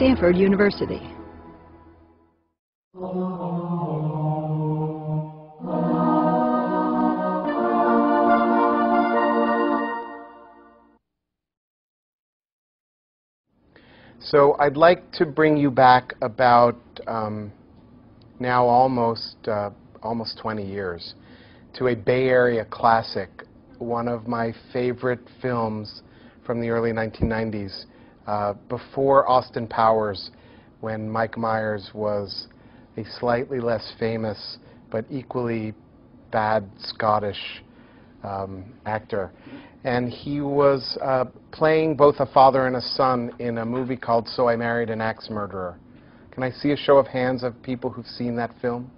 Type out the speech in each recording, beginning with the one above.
Stanford University. So I'd like to bring you back about now almost 20 years to a Bay Area classic, one of my favorite films from the early 1990s, before Austin Powers, when Mike Myers was a slightly less famous but equally bad Scottish actor. And he was playing both a father and a son in a movie called So I Married an Axe Murderer. Can I see a show of hands of people who've seen that film?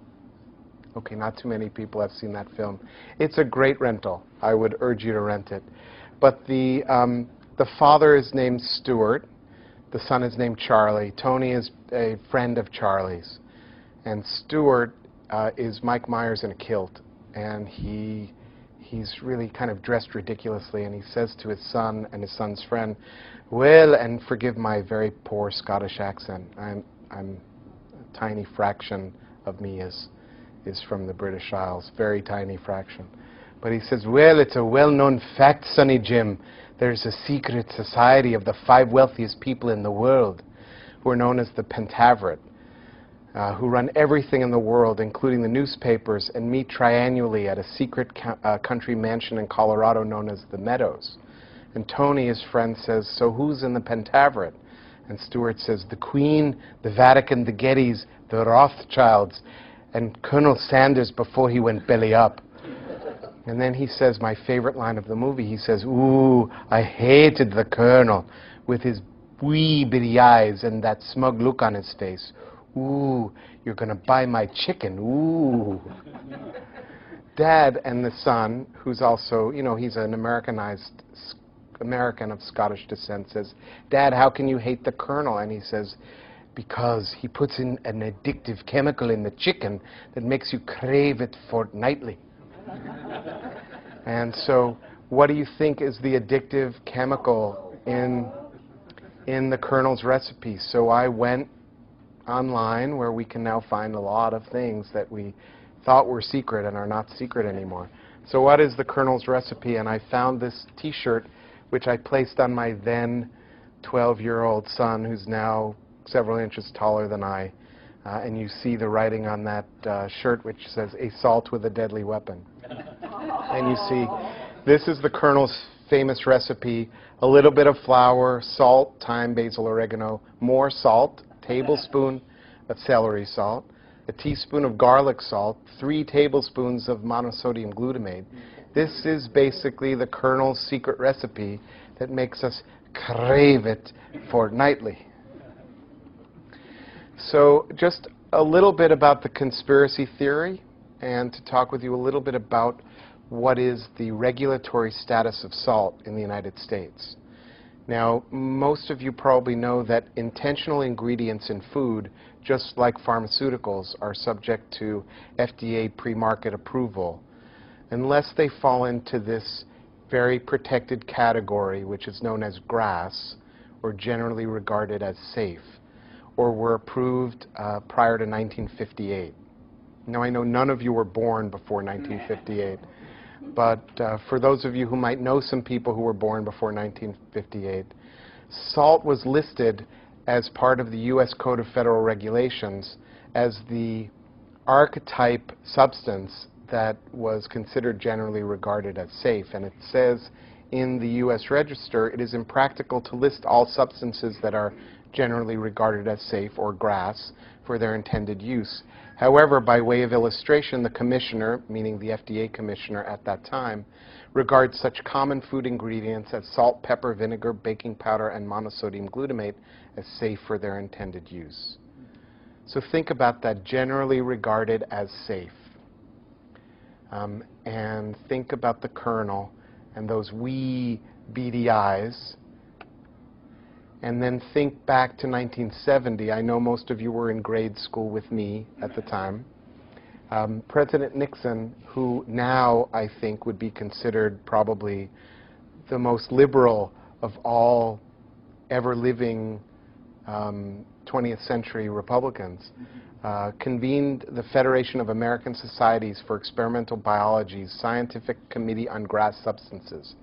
Okay, not too many people have seen that film. It's a great rental. I would urge you to rent it. But the father is named Stuart. The son is named Charlie. Tony is a friend of Charlie's. And Stuart is Mike Myers in a kilt. And he's really kind of dressed ridiculously, and he says to his son and his son's friend, well, and forgive my very poor Scottish accent, I'm a tiny fraction of me is from the British Isles, very tiny fraction. But he says, well, it's a well-known fact, Sonny Jim. There's a secret society of the 5 wealthiest people in the world, who are known as the Pentaveret, who run everything in the world, including the newspapers, and meet triannually at a secret country mansion in Colorado known as the Meadows. And Tony, his friend, says, so who's in the Pentaveret? And Stuart says, the Queen, the Vatican, the Gettys, the Rothschilds, and Colonel Sanders before he went belly up. And then he says my favorite line of the movie. He says, ooh, I hated the Colonel with his wee bitty eyes and that smug look on his face. Ooh, you're going to buy my chicken. Ooh. Dad and the son, who's also, you know, he's an Americanized American of Scottish descent, says, Dad, how can you hate the Colonel? And he says, because he puts in an addictive chemical in the chicken that makes you crave it fortnightly. And so what do you think is the addictive chemical in the Colonel's recipe? So I went online, where we can now find a lot of things that we thought were secret and are not secret anymore. So what is the Colonel's recipe? And I found this T-shirt, which I placed on my then 12-year-old son, who's now several inches taller than I. And you see the writing on that shirt, which says, assault with a deadly weapon. And you see, this is the Colonel's famous recipe: a little bit of flour, salt, thyme, basil, oregano, more salt, tablespoon of celery salt, a teaspoon of garlic salt, 3 tablespoons of monosodium glutamate. This is basically the Colonel's secret recipe that makes us crave it fortnightly. So just a little bit about the conspiracy theory, and to talk with you a little bit about what is the regulatory status of salt in the United States. Now, most of you probably know that intentional ingredients in food, just like pharmaceuticals, are subject to FDA pre-market approval unless they fall into this very protected category, which is known as GRAS, or generally regarded as safe, or were approved prior to 1958. Now, I know none of you were born before 1958. But for those of you who might know some people who were born before 1958, salt was listed as part of the U.S. Code of Federal Regulations as the archetype substance that was considered generally regarded as safe. And it says in the U.S. Register, it is impractical to list all substances that are generally regarded as safe, or GRAS, for their intended use. However, by way of illustration, the commissioner, meaning the FDA commissioner at that time, regards such common food ingredients as salt, pepper, vinegar, baking powder, and monosodium glutamate as safe for their intended use. So think about that, generally regarded as safe. And think about the Colonel and those wee beady eyes. And then think back to 1970. I know most of you were in grade school with me at the time. President Nixon, who now I think would be considered probably the most liberal of all ever living 20th century Republicans, convened the Federation of American Societies for Experimental Biology's Scientific Committee on Grass Substances.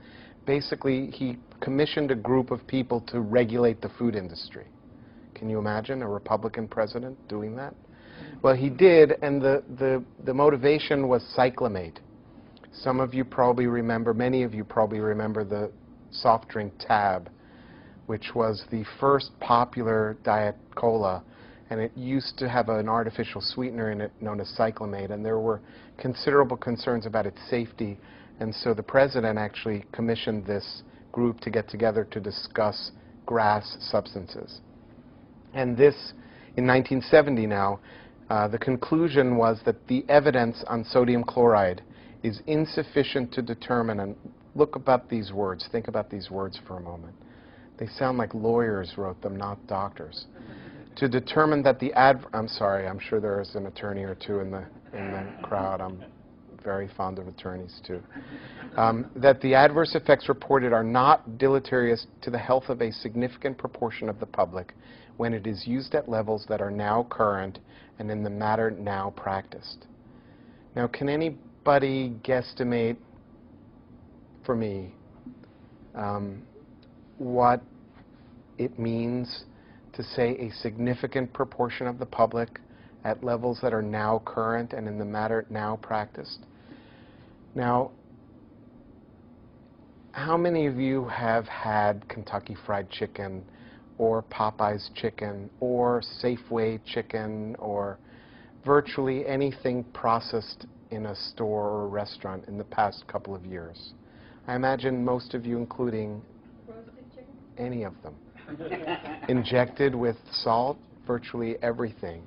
Basically, he commissioned a group of people to regulate the food industry. Can you imagine a Republican president doing that? Well, he did, and the motivation was cyclamate. Some of you probably remember, many of you probably remember the soft drink Tab, which was the first popular diet cola, and it used to have an artificial sweetener in it known as cyclamate, and there were considerable concerns about its safety, and so the president actually commissioned this group to get together to discuss grass substances. And this, in 1970 now, the conclusion was that the evidence on sodium chloride is insufficient to determine, and look about these words, think about these words for a moment. They sound like lawyers wrote them, not doctors. To determine that the I'm sorry, I'm sure there is an attorney or two in the crowd. I'm very fond of attorneys too. That the adverse effects reported are not deleterious to the health of a significant proportion of the public when it is used at levels that are now current and in the matter now practiced. Now, can anybody guesstimate for me what it means to say a significant proportion of the public at levels that are now current and in the matter now practiced? Now, how many of you have had Kentucky Fried Chicken or Popeye's chicken or Safeway chicken or virtually anything processed in a store or a restaurant in the past couple of years? I imagine most of you, including any of them. Injected with salt, virtually everything.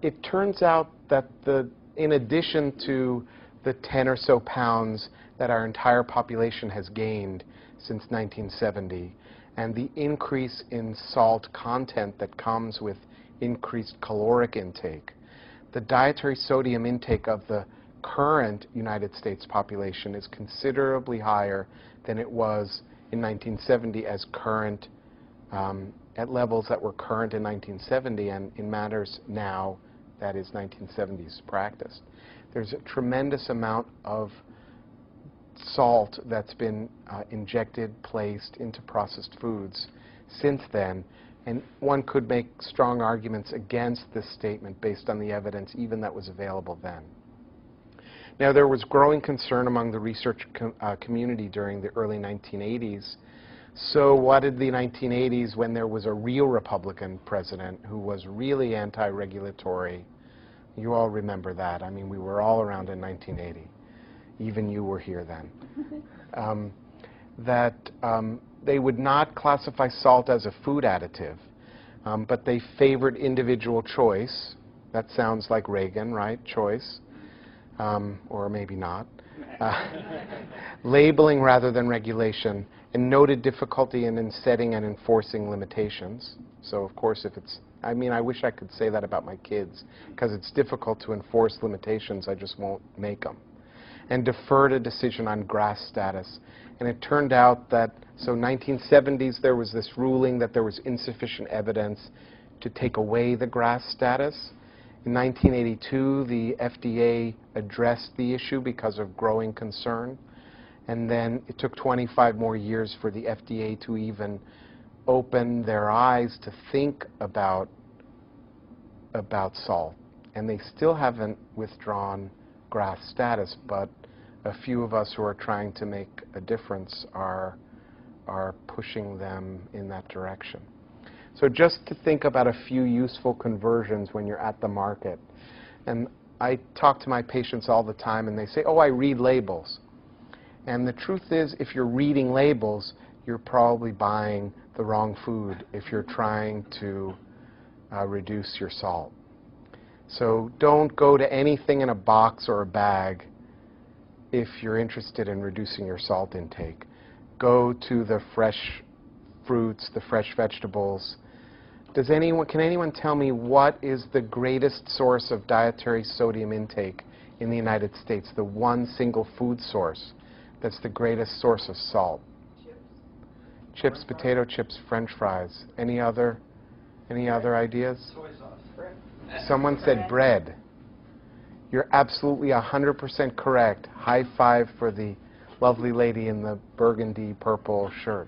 It turns out that in addition to the 10 or so pounds that our entire population has gained since 1970, and the increase in salt content that comes with increased caloric intake, the dietary sodium intake of the current United States population is considerably higher than it was in 1970 as current, at levels that were current in 1970 and in matters now, that is 1970s practiced. There's a tremendous amount of salt that's been injected, placed into processed foods since then, and one could make strong arguments against this statement based on the evidence even that was available then. Now, there was growing concern among the research community during the early 1980s. So what did the 1980s, when there was a real Republican president who was really anti-regulatory? You all remember that. I mean, we were all around in 1980. Even you were here then. They would not classify salt as a food additive, but they favored individual choice. That sounds like Reagan, right? Choice. Or maybe not. Labeling rather than regulation, and noted difficulty in setting and enforcing limitations. So, of course, if it's, I mean, I wish I could say that about my kids, because it's difficult to enforce limitations, I just won't make them. And deferred a decision on GRAS status. And it turned out that, so 1970s, there was this ruling that there was insufficient evidence to take away the GRAS status. In 1982, the FDA addressed the issue because of growing concern. And then it took 25 more years for the FDA to even open their eyes to think about salt. And they still haven't withdrawn GRAS status, but a few of us who are trying to make a difference are pushing them in that direction. So just to think about a few useful conversions when you're at the market. And I talk to my patients all the time, and they say, oh, I read labels. And the truth is, if you're reading labels, you're probably buying the wrong food if you're trying to reduce your salt. So don't go to anything in a box or a bag if you're interested in reducing your salt intake. Go to the fresh fruits, the fresh vegetables. Can anyone tell me what is the greatest source of dietary sodium intake in the United States? The one single food source that's the greatest source of salt? Chips, potato chips, French fries. Any other? Any other ideas? Soy sauce. Bread. Someone said bread. You're absolutely 100% correct. High five for the lovely lady in the burgundy purple shirt.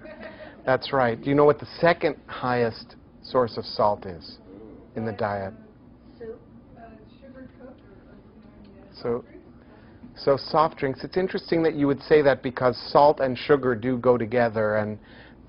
That's right. Do you know what the second highest source of salt is in the diet? Soup. Sugar coat So soft drinks. It's interesting that you would say that because salt and sugar do go together, and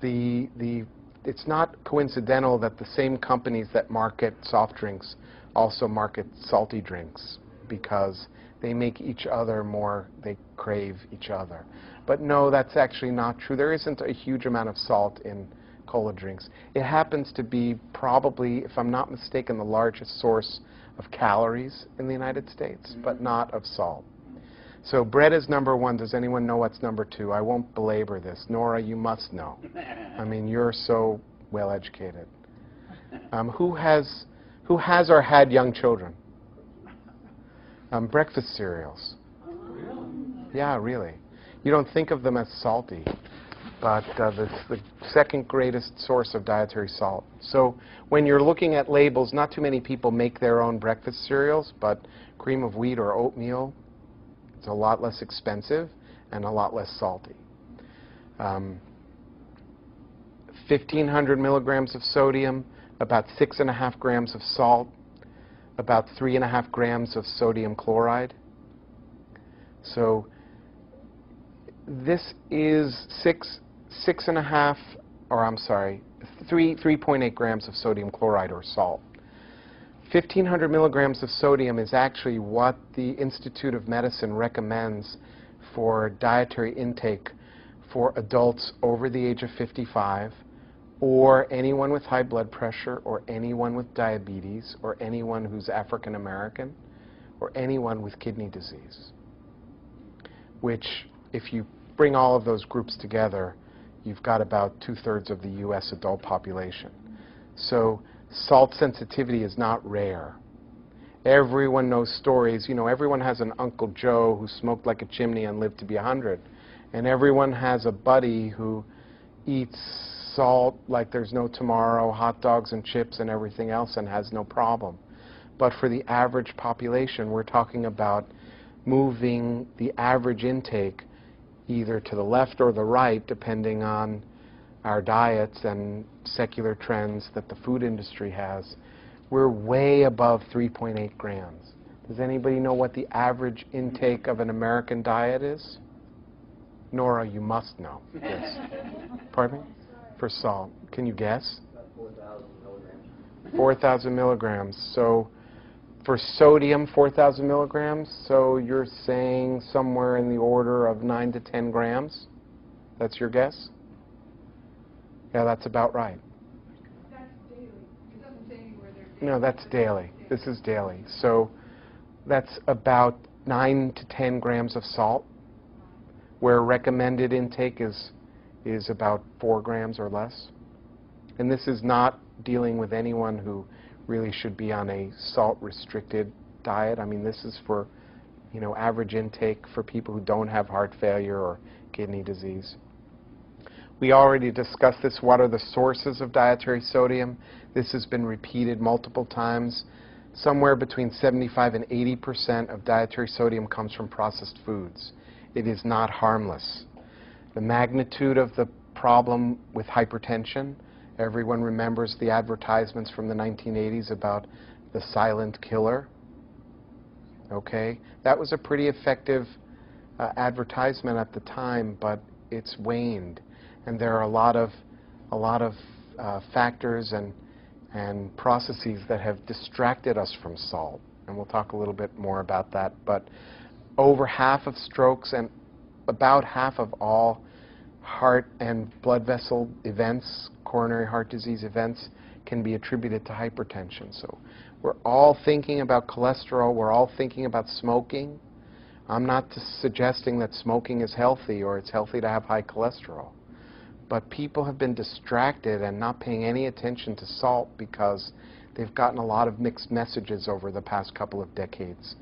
it's not coincidental that the same companies that market soft drinks also market salty drinks, because they make each other more, they crave each other. But no, that's actually not true. There isn't a huge amount of salt in cola drinks. It happens to be probably, if I'm not mistaken, the largest source of calories in the United States, but not of salt. So bread is number one. Does anyone know what's number two? I won't belabor this. Nora, you must know. I mean, you're so well educated. Who has or had young children? Breakfast cereals. Yeah, really. You don't think of them as salty, but the second greatest source of dietary salt. So when you're looking at labels, not too many people make their own breakfast cereals, but cream of wheat or oatmeal, it's a lot less expensive and a lot less salty. 1,500 milligrams of sodium, about 6.5 grams of salt, about 3.5 grams of sodium chloride. So this is 3.8 grams of sodium chloride or salt. 1,500 milligrams of sodium is actually what the Institute of Medicine recommends for dietary intake for adults over the age of 55, or anyone with high blood pressure, or anyone with diabetes, or anyone who's African American, or anyone with kidney disease. Which, if you bring all of those groups together, you've got about 2/3 of the US adult population. So salt sensitivity is not rare. Everyone knows stories. You know, everyone has an Uncle Joe who smoked like a chimney and lived to be 100. And everyone has a buddy who eats salt like there's no tomorrow, hot dogs and chips and everything else, and has no problem. But for the average population, we're talking about moving the average intake either to the left or the right, depending on our diets and secular trends that the food industry has. We're way above 3.8 grams. Does anybody know what the average intake of an American diet is? Nora, you must know. Yes. Pardon me? For salt. Can you guess? About 4,000 milligrams. 4,000 milligrams. So for sodium, 4,000 milligrams. So you're saying somewhere in the order of 9 to 10 grams? That's your guess? Yeah, that's about right. That's daily. It doesn't say anywhere they're daily. No, that's daily. This is daily. So that's about 9 to 10 grams of salt, where recommended intake is about 4 grams or less. And this is not dealing with anyone who really should be on a salt-restricted diet. I mean, this is for, you know, average intake for people who don't have heart failure or kidney disease. We already discussed this. What are the sources of dietary sodium? This has been repeated multiple times. Somewhere between 75% and 80% of dietary sodium comes from processed foods. It is not harmless. The magnitude of the problem with hypertension, everyone remembers the advertisements from the 1980s about the silent killer. Okay? That was a pretty effective advertisement at the time, but it's waned. And there are a lot of factors and processes that have distracted us from salt. And we'll talk a little bit more about that. But over half of strokes and about half of all heart and blood vessel events, coronary heart disease events, can be attributed to hypertension. So we're all thinking about cholesterol. We're all thinking about smoking. I'm not suggesting that smoking is healthy or it's healthy to have high cholesterol. But people have been distracted and not paying any attention to salt because they've gotten a lot of mixed messages over the past couple of decades.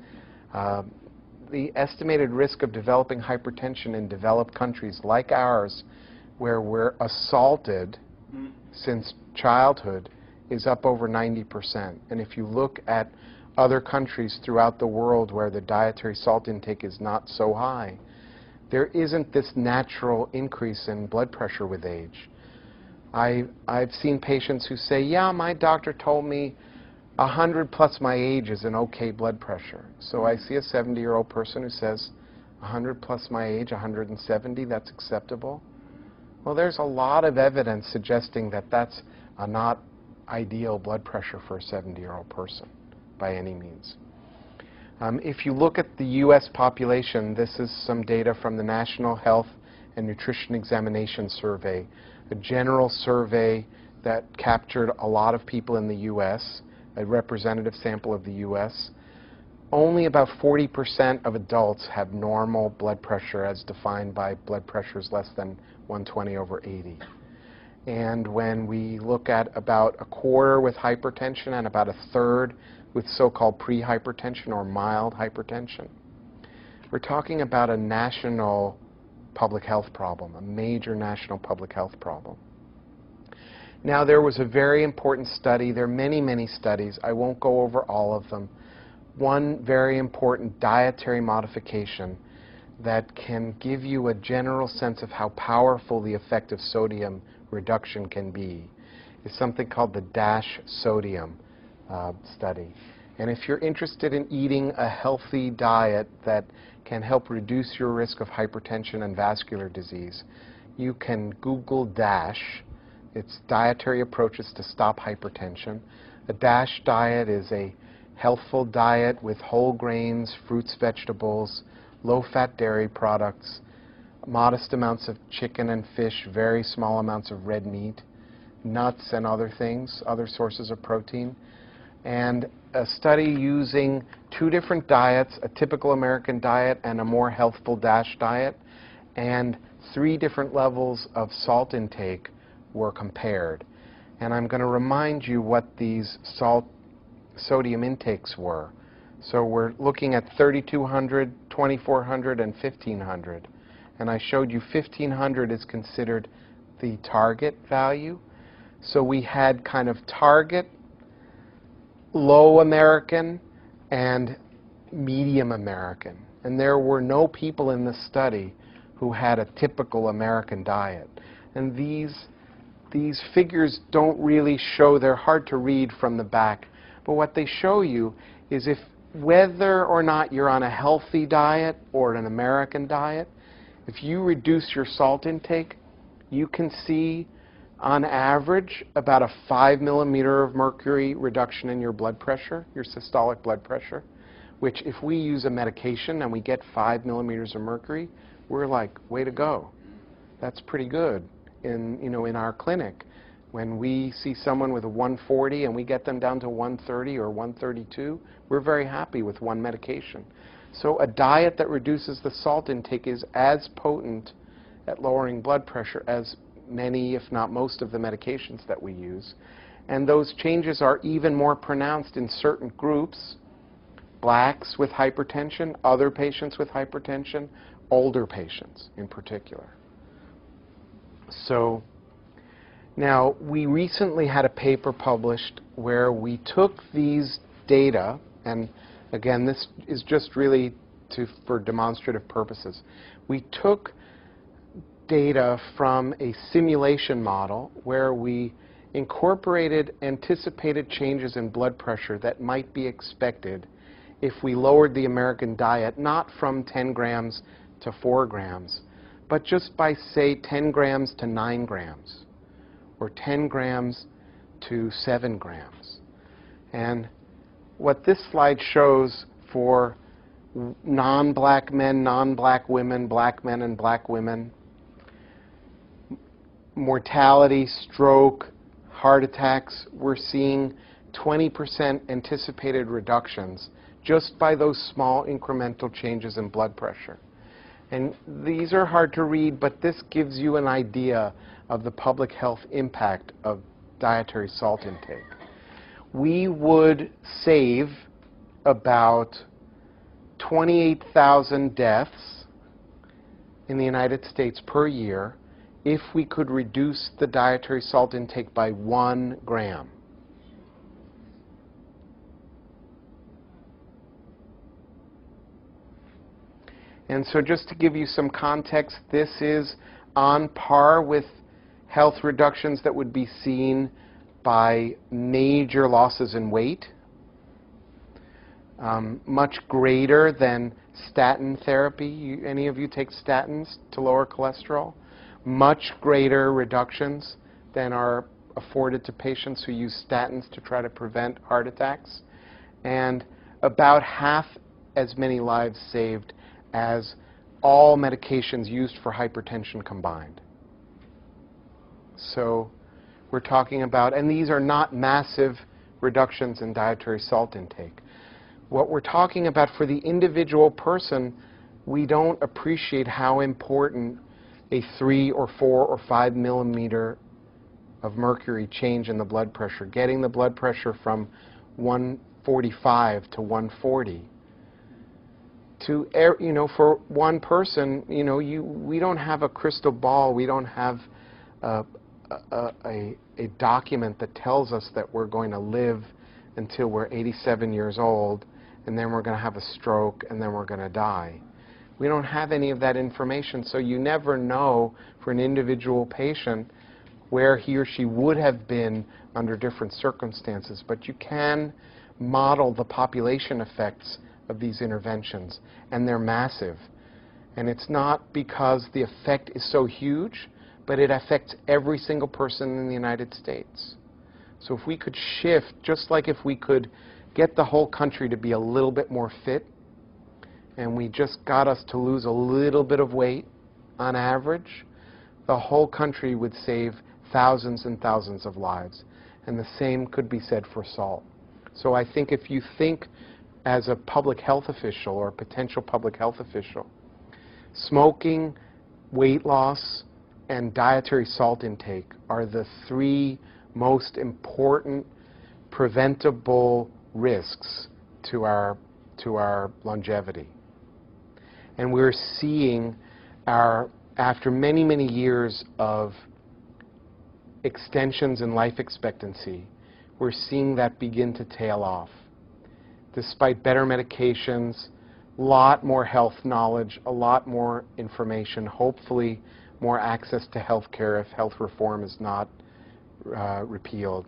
The estimated risk of developing hypertension in developed countries like ours, where we're assaulted since childhood, is up over 90%. And if you look at other countries throughout the world where the dietary salt intake is not so high, there isn't this natural increase in blood pressure with age. I've seen patients who say, yeah, my doctor told me 100 plus my age is an okay blood pressure. So I see a 70-year-old person who says, 100 plus my age, 170, that's acceptable. Well, there's a lot of evidence suggesting that that's a not ideal blood pressure for a 70-year-old person by any means. If you look at the U.S. population, this is some data from the National Health and Nutrition Examination Survey, a general survey that captured a lot of people in the U.S., a representative sample of the U.S. Only about 40% of adults have normal blood pressure as defined by blood pressures less than 120/80. And when we look at about a quarter with hypertension and about a third with so-called pre-hypertension or mild hypertension, we're talking about a national public health problem, a major national public health problem. Now, there was a very important study. There are many, many studies. I won't go over all of them. One very important dietary modification that can give you a general sense of how powerful the effect of sodium reduction can be is something called the DASH sodium study. And if you're interested in eating a healthy diet that can help reduce your risk of hypertension and vascular disease, you can Google DASH. It's Dietary Approaches to Stop Hypertension. A DASH diet is a healthful diet with whole grains, fruits, vegetables, low-fat dairy products, modest amounts of chicken and fish, very small amounts of red meat, nuts and other things, other sources of protein. And a study using two different diets, a typical American diet and a more healthful DASH diet, and 3 different levels of salt intake were compared. And I'm going to remind you what these sodium intakes were. So we're looking at 3,200, 2,400, and 1,500. And I showed you 1,500 is considered the target value. So we had kind of target, low American, and medium American. And there were no people in this study who had a typical American diet. And these figures don't really show, they're hard to read from the back, but what they show you is if whether or not you're on a healthy diet or an American diet, if you reduce your salt intake, you can see on average about a 5 millimeter of mercury reduction in your blood pressure, your systolic blood pressure, which if we use a medication and we get 5 millimeters of mercury, we're like, way to go. That's pretty good. In our clinic, when we see someone with a 140 and we get them down to 130 or 132, we're very happy with one medication. So a diet that reduces the salt intake is as potent at lowering blood pressure as many, if not most, of the medications that we use. And those changes are even more pronounced in certain groups: blacks with hypertension, other patients with hypertension, older patients in particular. So now, we recently had a paper published where we took these data, and again, this is just really for demonstrative purposes. We took data from a simulation model where we incorporated anticipated changes in blood pressure that might be expected if we lowered the American diet, not from 10 grams to 4 grams, but just by, say, 10 grams to 9 grams, or 10 grams to 7 grams. And what this slide shows for non-black men, non-black women, black men and black women, mortality, stroke, heart attacks, we're seeing 20% anticipated reductions just by those small incremental changes in blood pressure. And these are hard to read, but this gives you an idea of the public health impact of dietary salt intake. We would save about 28,000 deaths in the United States per year if we could reduce the dietary salt intake by 1 gram. And so just to give you some context, this is on par with health reductions that would be seen by major losses in weight, much greater than statin therapy. Any of you take statins to lower cholesterol? Much greater reductions than are afforded to patients who use statins to try to prevent heart attacks, and about half as many lives saved as all medications used for hypertension combined. So we're talking about, and these are not massive reductions in dietary salt intake. What we're talking about for the individual person, we don't appreciate how important a 3 or 4 or 5 millimeter of mercury change in the blood pressure, getting the blood pressure from 145 to 140. To, you know, for one person, you know, we don't have a crystal ball. We don't have a document that tells us that we're going to live until we're 87 years old, and then we're going to have a stroke, and then we're going to die. We don't have any of that information, so you never know for an individual patient where he or she would have been under different circumstances. But you can model the population effects of these interventions, and they're massive. And it's not because the effect is so huge, but it affects every single person in the United States. So if we could shift, just like if we could get the whole country to be a little bit more fit, and we just got us to lose a little bit of weight on average, the whole country would save thousands and thousands of lives. And the same could be said for salt. So I think if you think as a public health official or a potential public health official, smoking, weight loss, and dietary salt intake are the 3 most important preventable risks to our longevity. And we're seeing after many, many years of extensions in life expectancy, we're seeing that begin to tail off. Despite better medications, a lot more health knowledge, a lot more information, hopefully more access to health care if health reform is not repealed.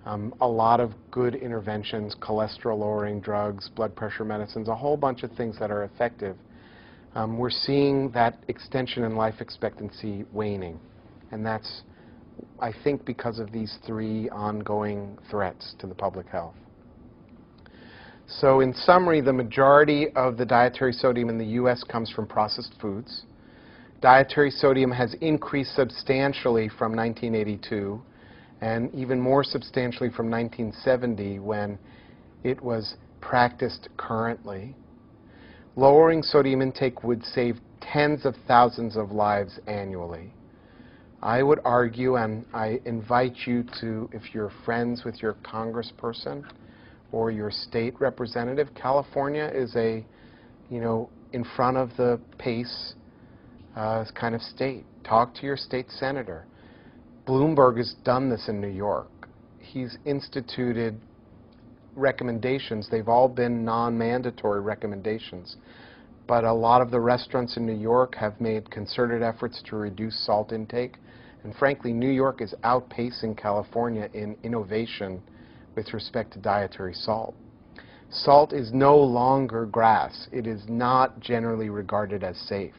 A lot of good interventions, cholesterol-lowering drugs, blood pressure medicines, a whole bunch of things that are effective. We're seeing that extension in life expectancy waning. And that's, I think, because of these 3 ongoing threats to the public health. So in summary, the majority of the dietary sodium in the U.S. comes from processed foods. Dietary sodium has increased substantially from 1982, and even more substantially from 1970 when it was practiced currently. Lowering sodium intake would save tens of thousands of lives annually. I would argue, and I invite you to, if you're friends with your congressperson or your state representative, California is a, in front of the pace kind of state. Talk to your state senator. Bloomberg has done this in New York. He's instituted recommendations. They've all been non-mandatory recommendations. But a lot of the restaurants in New York have made concerted efforts to reduce salt intake. And frankly, New York is outpacing California in innovation with respect to dietary salt. Salt is no longer grass. It is not generally regarded as safe.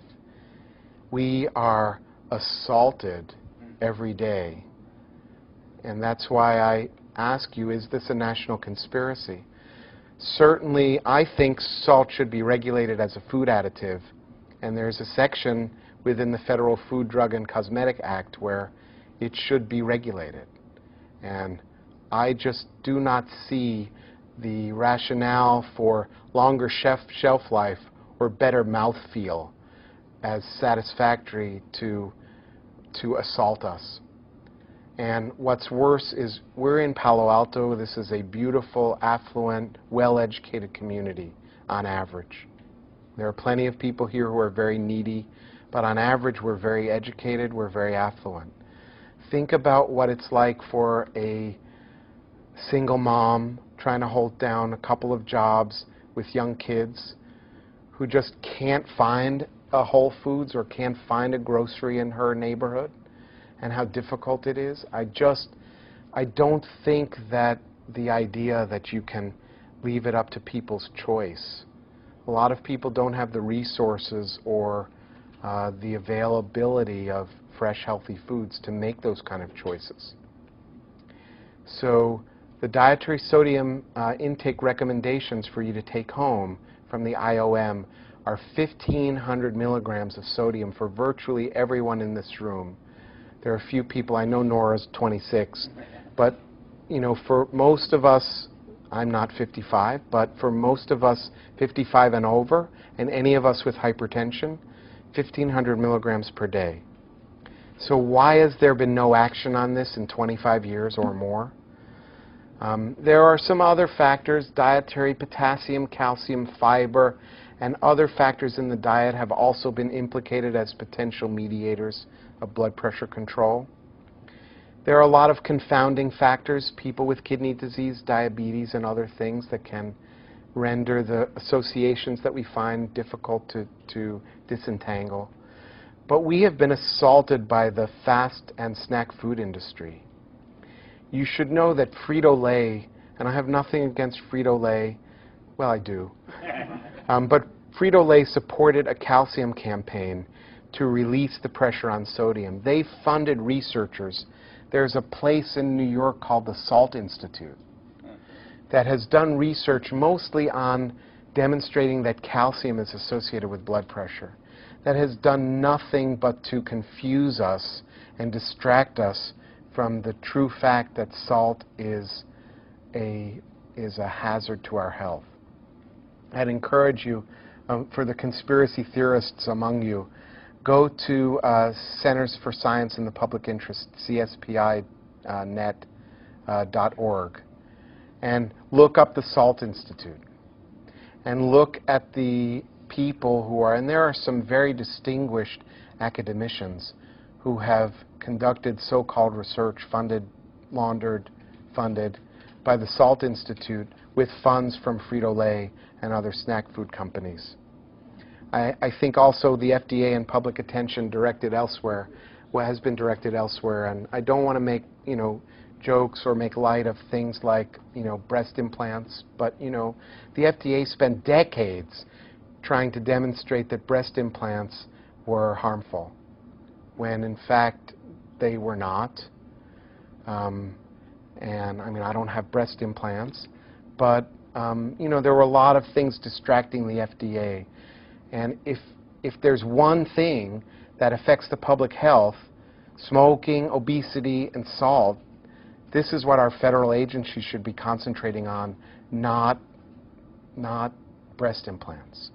We are assaulted every day. And that's why I ask you, is this a national conspiracy? Certainly, I think salt should be regulated as a food additive. And there's a section within the Federal Food, Drug, and Cosmetic Act where it should be regulated. And I just do not see the rationale for longer shelf life or better mouthfeel as satisfactory to assault us. And what's worse is we're in Palo Alto. This is a beautiful, affluent, well-educated community on average. There are plenty of people here who are very needy, but on average we're very educated, we're very affluent. Think about what it's like for a single mom trying to hold down a couple of jobs with young kids who just can't find a Whole Foods or can't find a grocery in her neighborhood and how difficult it is. I don't think that the idea that you can leave it up to people's choice. A lot of people don't have the resources or the availability of fresh, healthy foods to make those kind of choices. So the dietary sodium intake recommendations for you to take home from the IOM are 1,500 milligrams of sodium for virtually everyone in this room. There are a few people, I know Nora's 26, but you know, for most of us, I'm not 55, but for most of us 55 and over, and any of us with hypertension, 1,500 milligrams per day. So why has there been no action on this in 25 years or more? There are some other factors. Dietary potassium, calcium, fiber, and other factors in the diet have also been implicated as potential mediators of blood pressure control. There are a lot of confounding factors, people with kidney disease, diabetes, and other things that can render the associations that we find difficult to disentangle. But we have been assaulted by the fast and snack food industry. You should know that Frito-Lay, and I have nothing against Frito-Lay, well, I do, but Frito-Lay supported a calcium campaign to release the pressure on sodium. They funded researchers. There's a place in New York called the Salt Institute that has done research mostly on demonstrating that calcium is associated with blood pressure, that has done nothing but to confuse us and distract us from the true fact that salt is a hazard to our health. I'd encourage you, for the conspiracy theorists among you, go to Centers for Science in the Public Interest, CSPI.net.org, and look up the Salt Institute and look at the people who are, and there are some very distinguished academicians who have conducted so-called research funded, laundered, funded by the Salt Institute with funds from Frito-Lay and other snack food companies. I think also the FDA and public attention directed elsewhere, has been directed elsewhere, and I don't want to make, you know, jokes or make light of things like, you know, breast implants, but, you know, the FDA spent decades trying to demonstrate that breast implants were harmful, when in fact they were not. And I mean, I don't have breast implants, but you know, there were a lot of things distracting the FDA. And if there's one thing that affects the public health, smoking, obesity, and salt, this is what our federal agencies should be concentrating on, not breast implants.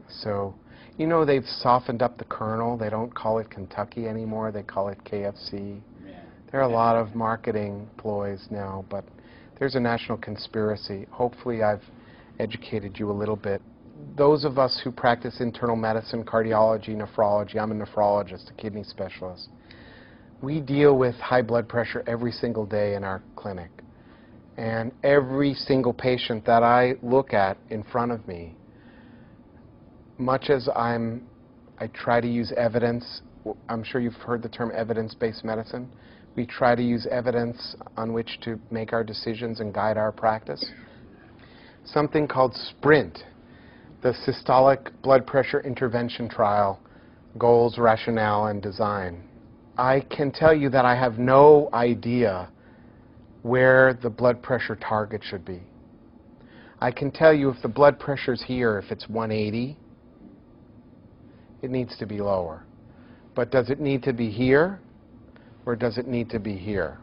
So, you know, they've softened up the kernel. They don't call it Kentucky anymore. They call it KFC. Yeah. There are a lot of marketing ploys now, but there's a national conspiracy. Hopefully I've educated you a little bit. Those of us who practice internal medicine, cardiology, nephrology, I'm a nephrologist, a kidney specialist, we deal with high blood pressure every single day in our clinic. And every single patient that I look at in front of me, much as I try to use evidence, I'm sure you've heard the term evidence-based medicine. We try to use evidence on which to make our decisions and guide our practice. Something called SPRINT, the Systolic Blood Pressure Intervention Trial, Goals, Rationale, and Design. I can tell you that I have no idea where the blood pressure target should be. I can tell you if the blood pressure's here, if it's 180, it needs to be lower. But does it need to be here, or does it need to be here?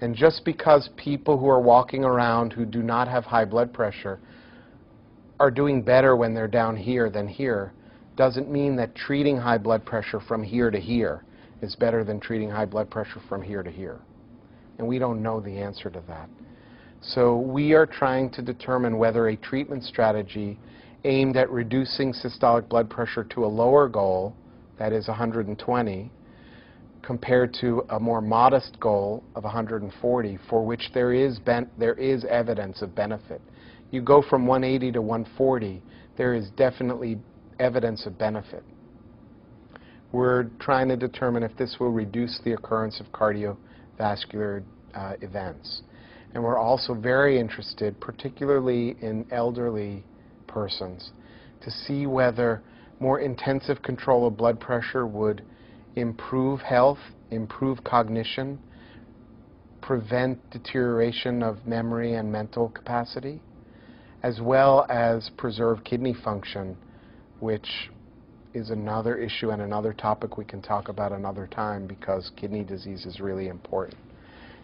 And just because people who are walking around who do not have high blood pressure are doing better when they're down here than here, doesn't mean that treating high blood pressure from here to here is better than treating high blood pressure from here to here. And we don't know the answer to that. So we are trying to determine whether a treatment strategy aimed at reducing systolic blood pressure to a lower goal, that is 120, compared to a more modest goal of 140, for which there is evidence of benefit. You go from 180 to 140, there is definitely evidence of benefit. We're trying to determine if this will reduce the occurrence of cardiovascular events. And we're also very interested, particularly in elderly persons, to see whether more intensive control of blood pressure would improve health, improve cognition, prevent deterioration of memory and mental capacity, as well as preserve kidney function, which is another issue and another topic we can talk about another time, because kidney disease is really important.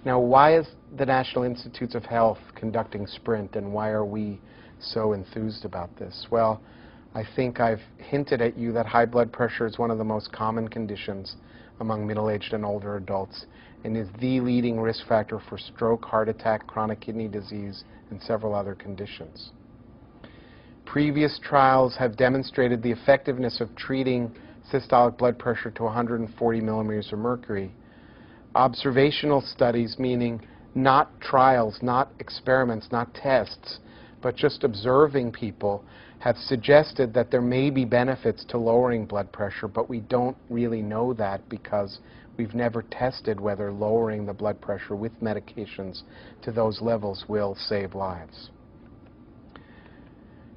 Now, why is the National Institutes of Health conducting SPRINT, and why are we so enthused about this? Well, I think I've hinted at you that high blood pressure is one of the most common conditions among middle-aged and older adults, and is the leading risk factor for stroke, heart attack, chronic kidney disease, and several other conditions. Previous trials have demonstrated the effectiveness of treating systolic blood pressure to 140 millimeters of mercury. Observational studies, meaning not trials, not experiments, not tests, but just observing people, have suggested that there may be benefits to lowering blood pressure, but we don't really know that because we've never tested whether lowering the blood pressure with medications to those levels will save lives.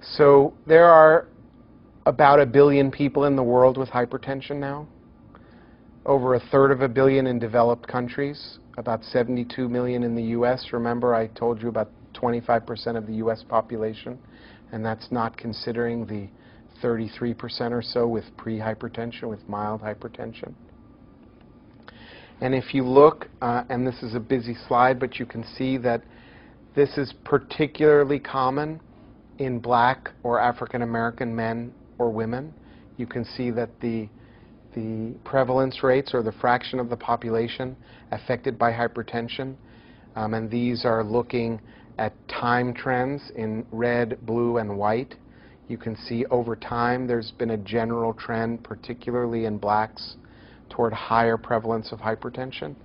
So there are about 1 billion people in the world with hypertension now. Over 1/3 of a billion in developed countries, about 72 million in the US. Remember, I told you about 25% of the US population, and that's not considering the 33% or so with pre-hypertension, with mild hypertension. And if you look, and this is a busy slide, but you can see that this is particularly common in Black or African American men or women. You can see that the prevalence rates, or the fraction of the population affected by hypertension, and these are looking at time trends in red, blue, and white. You can see over time there's been a general trend, particularly in Blacks, toward higher prevalence of hypertension.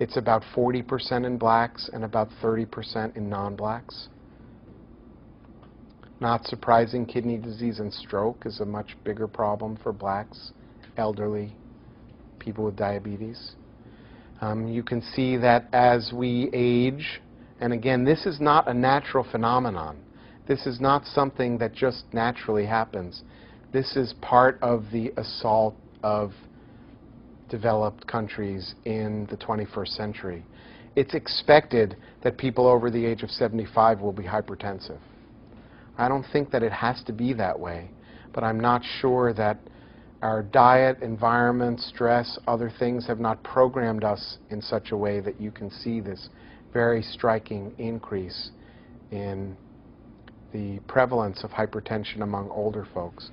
It's about 40% in Blacks and about 30% in non-Blacks. Not surprising, kidney disease and stroke is a much bigger problem for Blacks, elderly, people with diabetes. You can see that as we age, and again, this is not a natural phenomenon. This is not something that just naturally happens. This is part of the assault of developed countries in the 21st century. It's expected that people over the age of 75 will be hypertensive. I don't think that it has to be that way, but I'm not sure that our diet, environment, stress, other things have not programmed us in such a way that you can see this very striking increase in the prevalence of hypertension among older folks.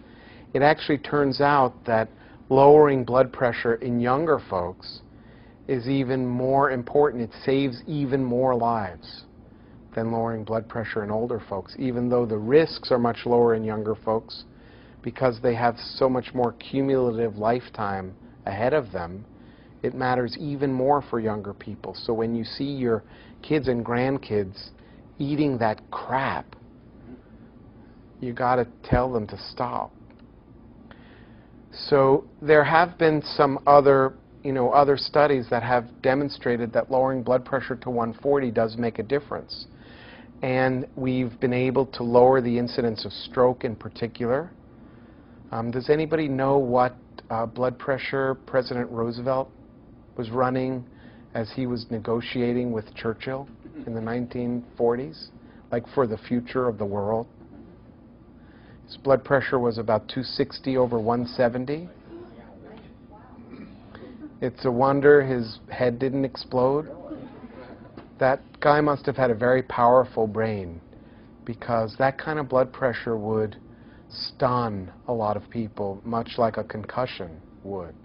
It actually turns out that lowering blood pressure in younger folks is even more important. It saves even more lives than lowering blood pressure in older folks, even though the risks are much lower in younger folks because they have so much more cumulative lifetime ahead of them. It matters even more for younger people. So when you see your kids and grandkids eating that crap, you got to tell them to stop. So there have been some other studies that have demonstrated that lowering blood pressure to 140 does make a difference. And we've been able to lower the incidence of stroke in particular. Does anybody know what blood pressure President Roosevelt was running as he was negotiating with Churchill in the 1940s, like for the future of the world? His blood pressure was about 260 over 170. It's a wonder his head didn't explode. That guy must have had a very powerful brain, because that kind of blood pressure would stun a lot of people, much like a concussion would.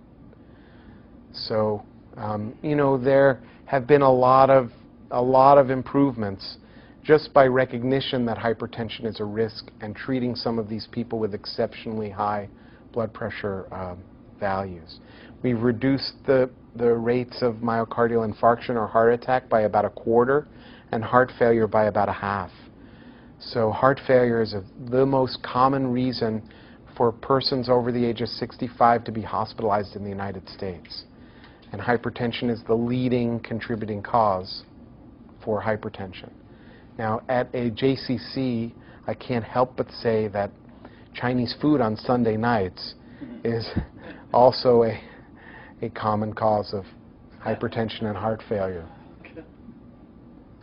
So, there have been a lot of improvements just by recognition that hypertension is a risk and treating some of these people with exceptionally high blood pressure values. We've reduced the rates of myocardial infarction or heart attack by about 1/4 and heart failure by about 1/2. So heart failure is the most common reason for persons over the age of 65 to be hospitalized in the United States. And hypertension is the leading contributing cause for hypertension. Now, at a JCC, I can't help but say that Chinese food on Sunday nights is also a common cause of hypertension and heart failure.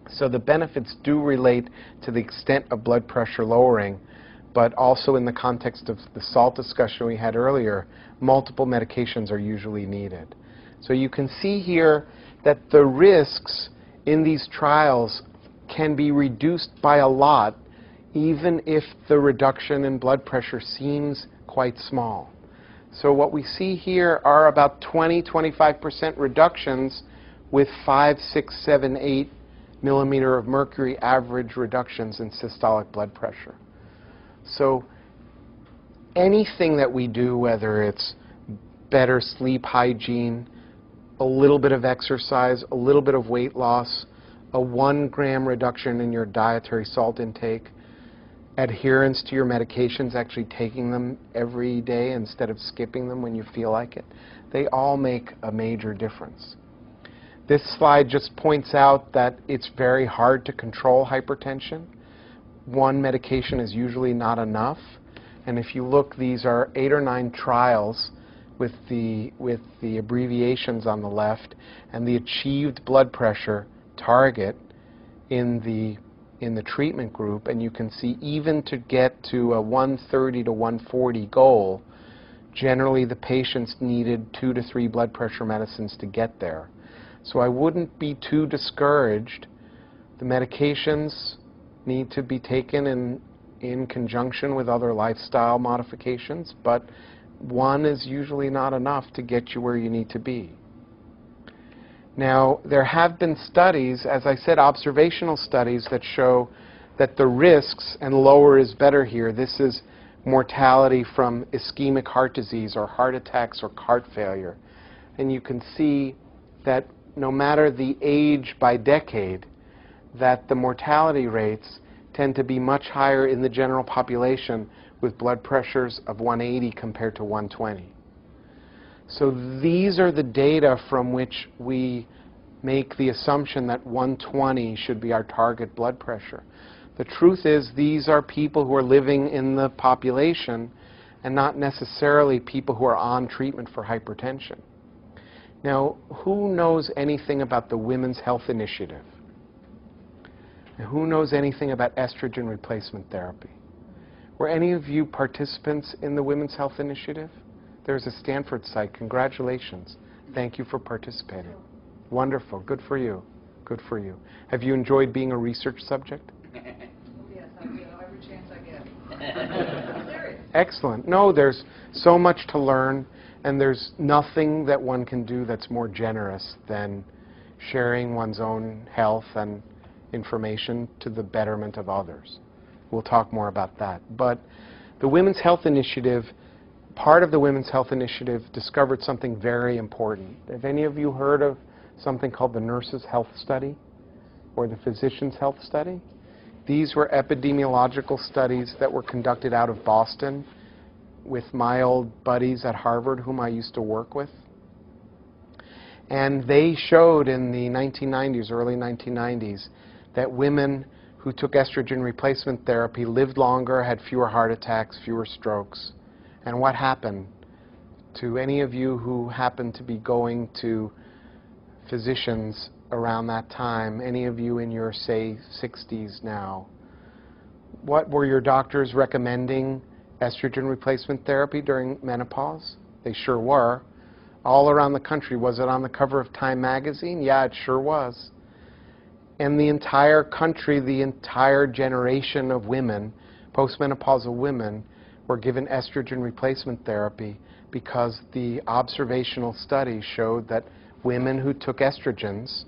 So the benefits do relate to the extent of blood pressure lowering, but also in the context of the SALT discussion we had earlier, multiple medications are usually needed. So you can see here that the risks in these trials can be reduced by a lot, even if the reduction in blood pressure seems quite small. So what we see here are about 20–25% reductions with 5, 6, 7, 8 millimeter of mercury average reductions in systolic blood pressure. So anything that we do, whether it's better sleep hygiene, a little bit of exercise, a little bit of weight loss, a 1 gram reduction in your dietary salt intake, adherence to your medications, actually taking them every day instead of skipping them when you feel like it, they all make a major difference. This slide just points out that it's very hard to control hypertension. One medication is usually not enough. And if you look, these are 8 or 9 trials with the abbreviations on the left and the achieved blood pressure target in the treatment group. And you can see even to get to a 130 to 140 goal, generally the patients needed 2 to 3 blood pressure medicines to get there. So I wouldn't be too discouraged. The medications need to be taken in conjunction with other lifestyle modifications, but one is usually not enough to get you where you need to be. Now, there have been studies, as I said, observational studies that show that the risks, and lower is better here, this is mortality from ischemic heart disease or heart attacks or heart failure. And you can see that no matter the age by decade, that the mortality rates tend to be much higher in the general population with blood pressures of 180 compared to 120. So these are the data from which we make the assumption that 120 should be our target blood pressure. The truth is these are people who are living in the population and not necessarily people who are on treatment for hypertension. Now, who knows anything about the Women's Health Initiative? And who knows anything about estrogen replacement therapy? Were any of you participants in the Women's Health Initiative? There's a Stanford site. Congratulations. Thank you for participating. Wonderful. Good for you. Good for you. Have you enjoyed being a research subject? Yes, I do. Every chance I get. I'm serious. Excellent. No, there's so much to learn, and there's nothing that one can do that's more generous than sharing one's own health and information to the betterment of others. We'll talk more about that. But the Women's Health Initiative, part of the Women's Health Initiative discovered something very important. Have any of you heard of something called the Nurses' Health Study or the Physicians' Health Study? These were epidemiological studies that were conducted out of Boston with my old buddies at Harvard whom I used to work with. And they showed in the 1990s, early 1990s, that women who took estrogen replacement therapy lived longer, had fewer heart attacks, fewer strokes. And what happened to any of you who happened to be going to physicians around that time, any of you in your, say, 60s now? What were your doctors recommending estrogen replacement therapy during menopause? They sure were. All around the country. Was it on the cover of Time magazine? Yeah, it sure was. And the entire country, the entire generation of women, postmenopausal women, were given estrogen replacement therapy because the observational studies showed that women who took estrogens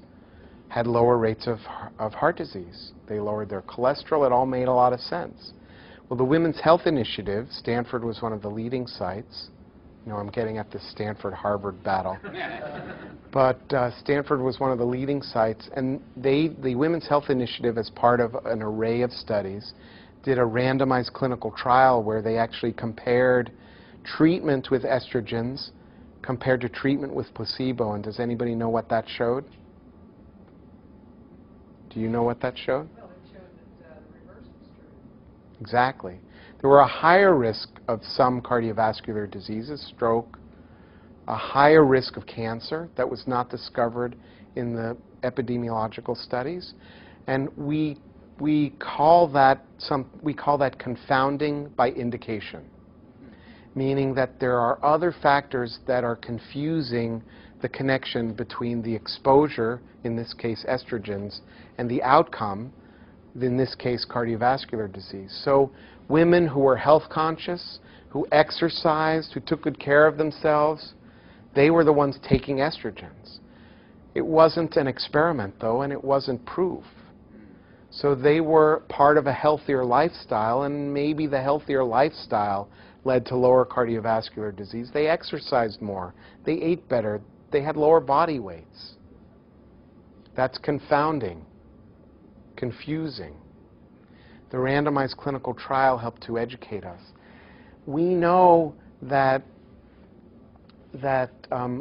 had lower rates of heart disease. They lowered their cholesterol. It all made a lot of sense. Well, the Women's Health Initiative, Stanford was one of the leading sites, No, I'm getting at the Stanford-Harvard battle. But Stanford was one of the leading sites, and the Women's Health Initiative, as part of an array of studies, did a randomized clinical trial where they actually compared treatment with estrogens compared to treatment with placebo. And does anybody know what that showed? Do you know what that showed? Well, it showed that the reverse is true. Exactly. There were a higher risk of some cardiovascular diseases, stroke, a higher risk of cancer that was not discovered in the epidemiological studies, and we call that confounding by indication, meaning that there are other factors that are confusing the connection between the exposure, in this case estrogens, and the outcome, in this case cardiovascular disease. So women who were health conscious, who exercised, who took good care of themselves, they were the ones taking estrogens. It wasn't an experiment, though, and it wasn't proof. So they were part of a healthier lifestyle, and maybe the healthier lifestyle led to lower cardiovascular disease. They exercised more. They ate better. They had lower body weights. That's confounding, confusing. The randomized clinical trial helped to educate us. We know that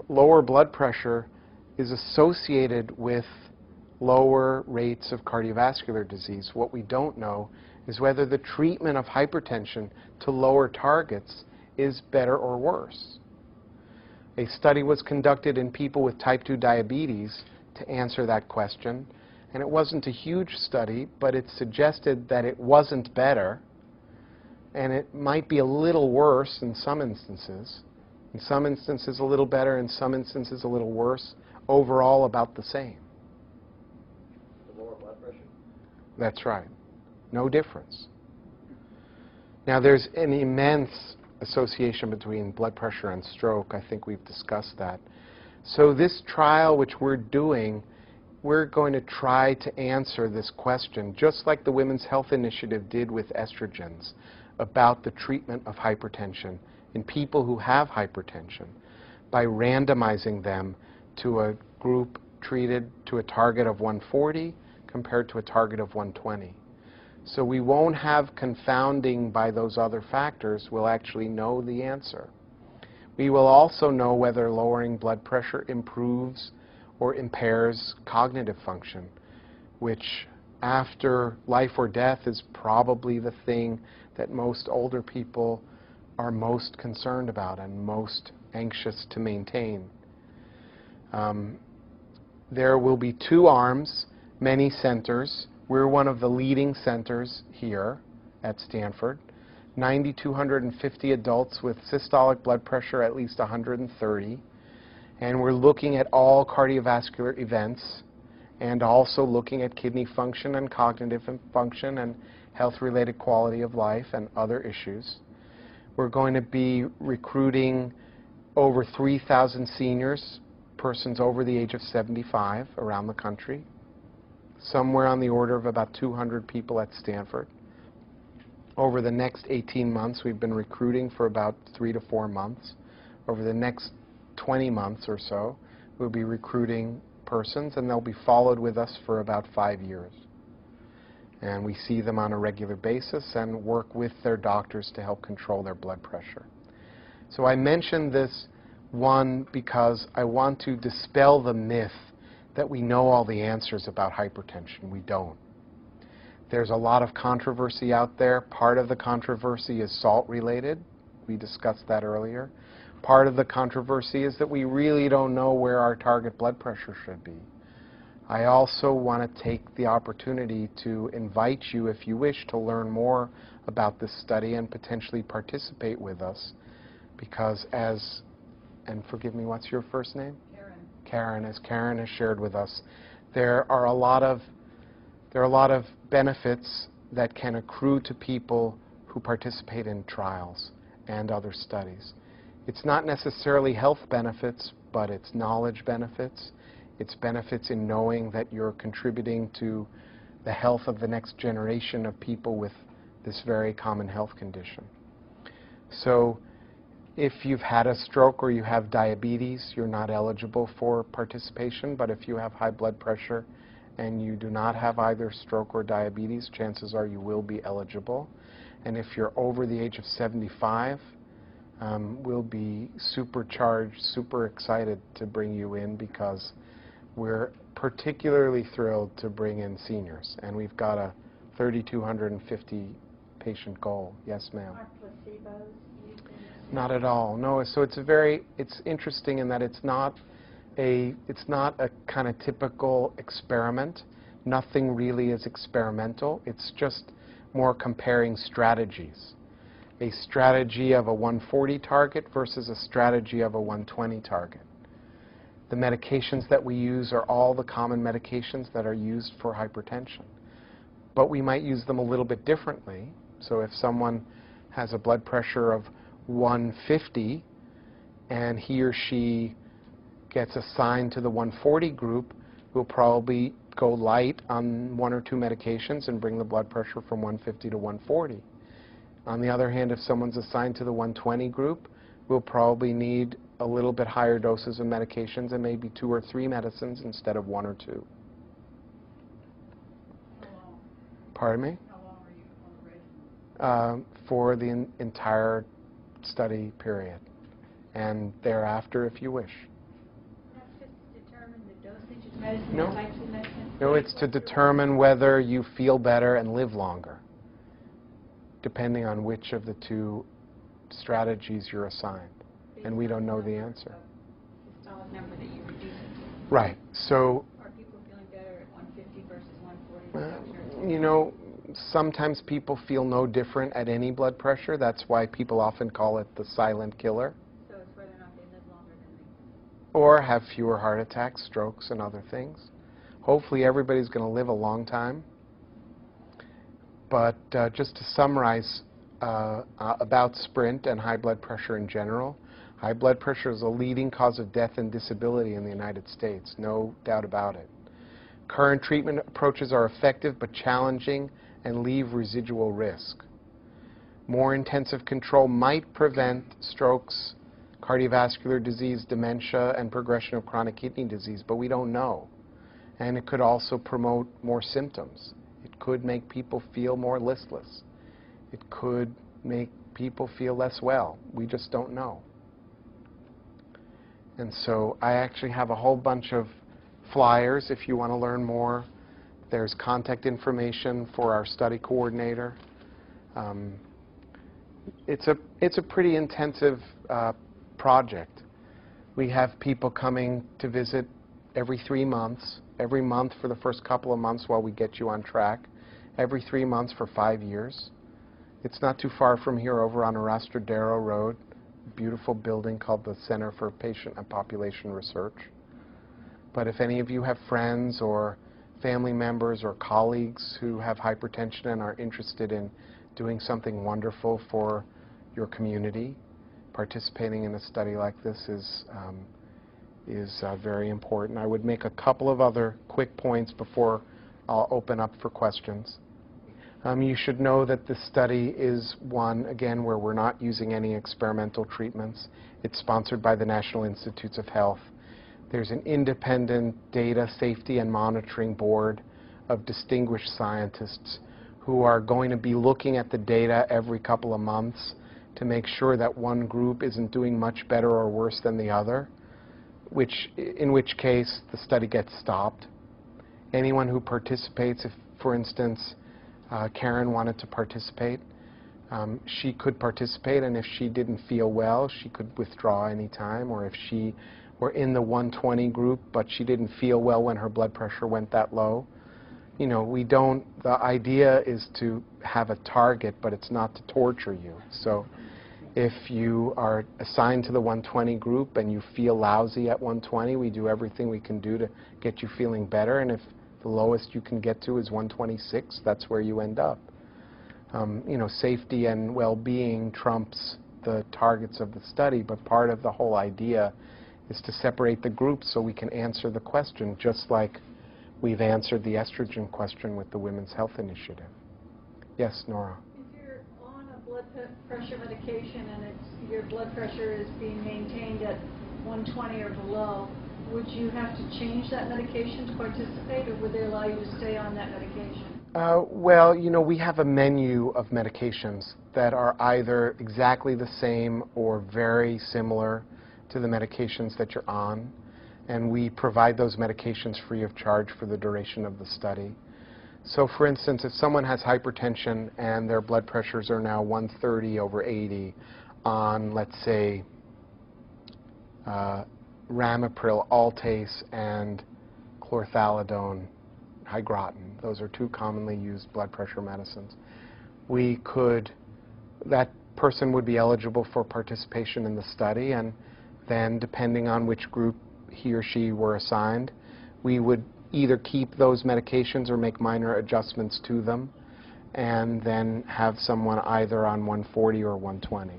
lower blood pressure is associated with lower rates of cardiovascular disease. What we don't know is whether the treatment of hypertension to lower targets is better or worse. A study was conducted in people with type 2 diabetes to answer that question, and it wasn't a huge study, but it suggested that it wasn't better, and it might be a little worse in some instances. In some instances a little better, in some instances a little worse, overall about the same. The lower blood pressure? That's right. No difference. Now there's an immense association between blood pressure and stroke. I think we've discussed that. So this trial which we're doing, we're going to try to answer this question, just like the Women's Health Initiative did with estrogens, about the treatment of hypertension in people who have hypertension by randomizing them to a group treated to a target of 140 compared to a target of 120. So we won't have confounding by those other factors. We'll actually know the answer. We will also know whether lowering blood pressure improves or impairs cognitive function, which after life or death is probably the thing that most older people are most concerned about and most anxious to maintain. There will be two arms, many centers. We're one of the leading centers here at Stanford. 9,250 adults with systolic blood pressure at least 130. And we're looking at all cardiovascular events and also looking at kidney function and cognitive function and health-related quality of life and other issues. We're going to be recruiting over 3,000 seniors, persons over the age of 75 around the country, somewhere on the order of about 200 people at Stanford. Over the next 18 months, we've been recruiting for about 3 to 4 months. Over the next 20 months or so, we'll be recruiting persons, and they'll be followed with us for about 5 years. And we see them on a regular basis and work with their doctors to help control their blood pressure. So I mentioned this one because I want to dispel the myth that we know all the answers about hypertension. We don't. There's a lot of controversy out there. Part of the controversy is salt-related. We discussed that earlier. Part of the controversy is that we really don't know where our target blood pressure should be. I also want to take the opportunity to invite you, if you wish, to learn more about this study and potentially participate with us, because as, and forgive me, what's your first name? Karen. Karen, as Karen has shared with us, there are a lot of benefits that can accrue to people who participate in trials and other studies. It's not necessarily health benefits, but it's knowledge benefits. It's benefits in knowing that you're contributing to the health of the next generation of people with this very common health condition. So If you've had a stroke or you have diabetes, you're not eligible for participation, but if you have high blood pressure and you do not have either stroke or diabetes, chances are you will be eligible. And if you're over the age of 75, we'll be supercharged, super excited to bring you in because we're particularly thrilled to bring in seniors. And we've got a 3,250 patient goal. Yes, ma'am. Are placebos used in this? Not at all. No. So it's interesting in that it's not a kind of typical experiment. Nothing really is experimental. It's just more comparing strategies. A strategy of a 140 target versus a strategy of a 120 target. The medications that we use are all the common medications that are used for hypertension. But we might use them a little bit differently. So if someone has a blood pressure of 150 and he or she gets assigned to the 140 group, we'll probably go light on 1 or 2 medications and bring the blood pressure from 150 to 140. On the other hand, if someone's assigned to the 120 group, we'll probably need a little bit higher doses of medications and maybe 2 or 3 medicines instead of 1 or 2. How long? Pardon me? How long are you on the regimen? For the entire study period, and thereafter if you wish. That's just to determine the dosage of medicine, No. the types of medicine? No, it's to determine whether you feel better and live longer, depending on which of the 2 strategies you're assigned. And we don't know the answer. Systolic number that you reduce it to. Right. So, Are people feeling better at 150 versus 140? you know, sometimes people feel no different at any blood pressure. That's why people often call it the silent killer. So it's whether or not they live longer than they... Or have fewer heart attacks, strokes, and other things. Hopefully everybody's going to live a long time. But just to summarize about SPRINT and high blood pressure in general, high blood pressure is a leading cause of death and disability in the United States, no doubt about it. Current treatment approaches are effective but challenging and leave residual risk. More intensive control might prevent strokes, cardiovascular disease, dementia, and progression of chronic kidney disease, but we don't know. And it could also promote more symptoms. It could make people feel more listless. It could make people feel less well. We just don't know. And so I actually have a whole bunch of flyers if you want to learn more. There's contact information for our study coordinator. It's a pretty intensive project. We have people coming to visit every 3 months. Every month for the first couple of months while we get you on track. Every 3 months for 5 years. It's not too far from here over on Arastradero Road. Beautiful building called the Center for Patient and Population Research. But if any of you have friends or family members or colleagues who have hypertension and are interested in doing something wonderful for your community, participating in a study like this is very important. I would make a couple of other quick points before I'll open up for questions. You should know that this study is one, again, where we're not using any experimental treatments. It's sponsored by the National Institutes of Health. There's an independent data safety and monitoring board of distinguished scientists who are going to be looking at the data every couple of months to make sure that one group isn't doing much better or worse than the other, in which case the study gets stopped. Anyone who participates, if, for instance, Karen wanted to participate, she could participate, and if she didn't feel well, she could withdraw any time, or if she were in the 120 group, but she didn't feel well when her blood pressure went that low. You know, the idea is to have a target, but it's not to torture you. So if you are assigned to the 120 group and you feel lousy at 120, we do everything we can do to get you feeling better, and if the lowest you can get to is 126, that's where you end up. You know, safety and well-being trumps the targets of the study, but part of the whole idea is to separate the groups so we can answer the question, just like we've answered the estrogen question with the Women's Health Initiative. Yes, Nora? If you're on a blood pressure medication and your blood pressure is being maintained at 120 or below, would you have to change that medication to participate, or would they allow you to stay on that medication? Well, you know, we have a menu of medications that are either exactly the same or very similar to the medications that you're on, and we provide those medications free of charge for the duration of the study. So, for instance, if someone has hypertension and their blood pressures are now 130 over 80 on, let's say, ramipril, Altase, and chlorthalidone, hygrotin. Those are two commonly used blood pressure medicines. That person would be eligible for participation in the study, and then depending on which group he or she were assigned, we would either keep those medications or make minor adjustments to them, and then have someone either on 140 or 120.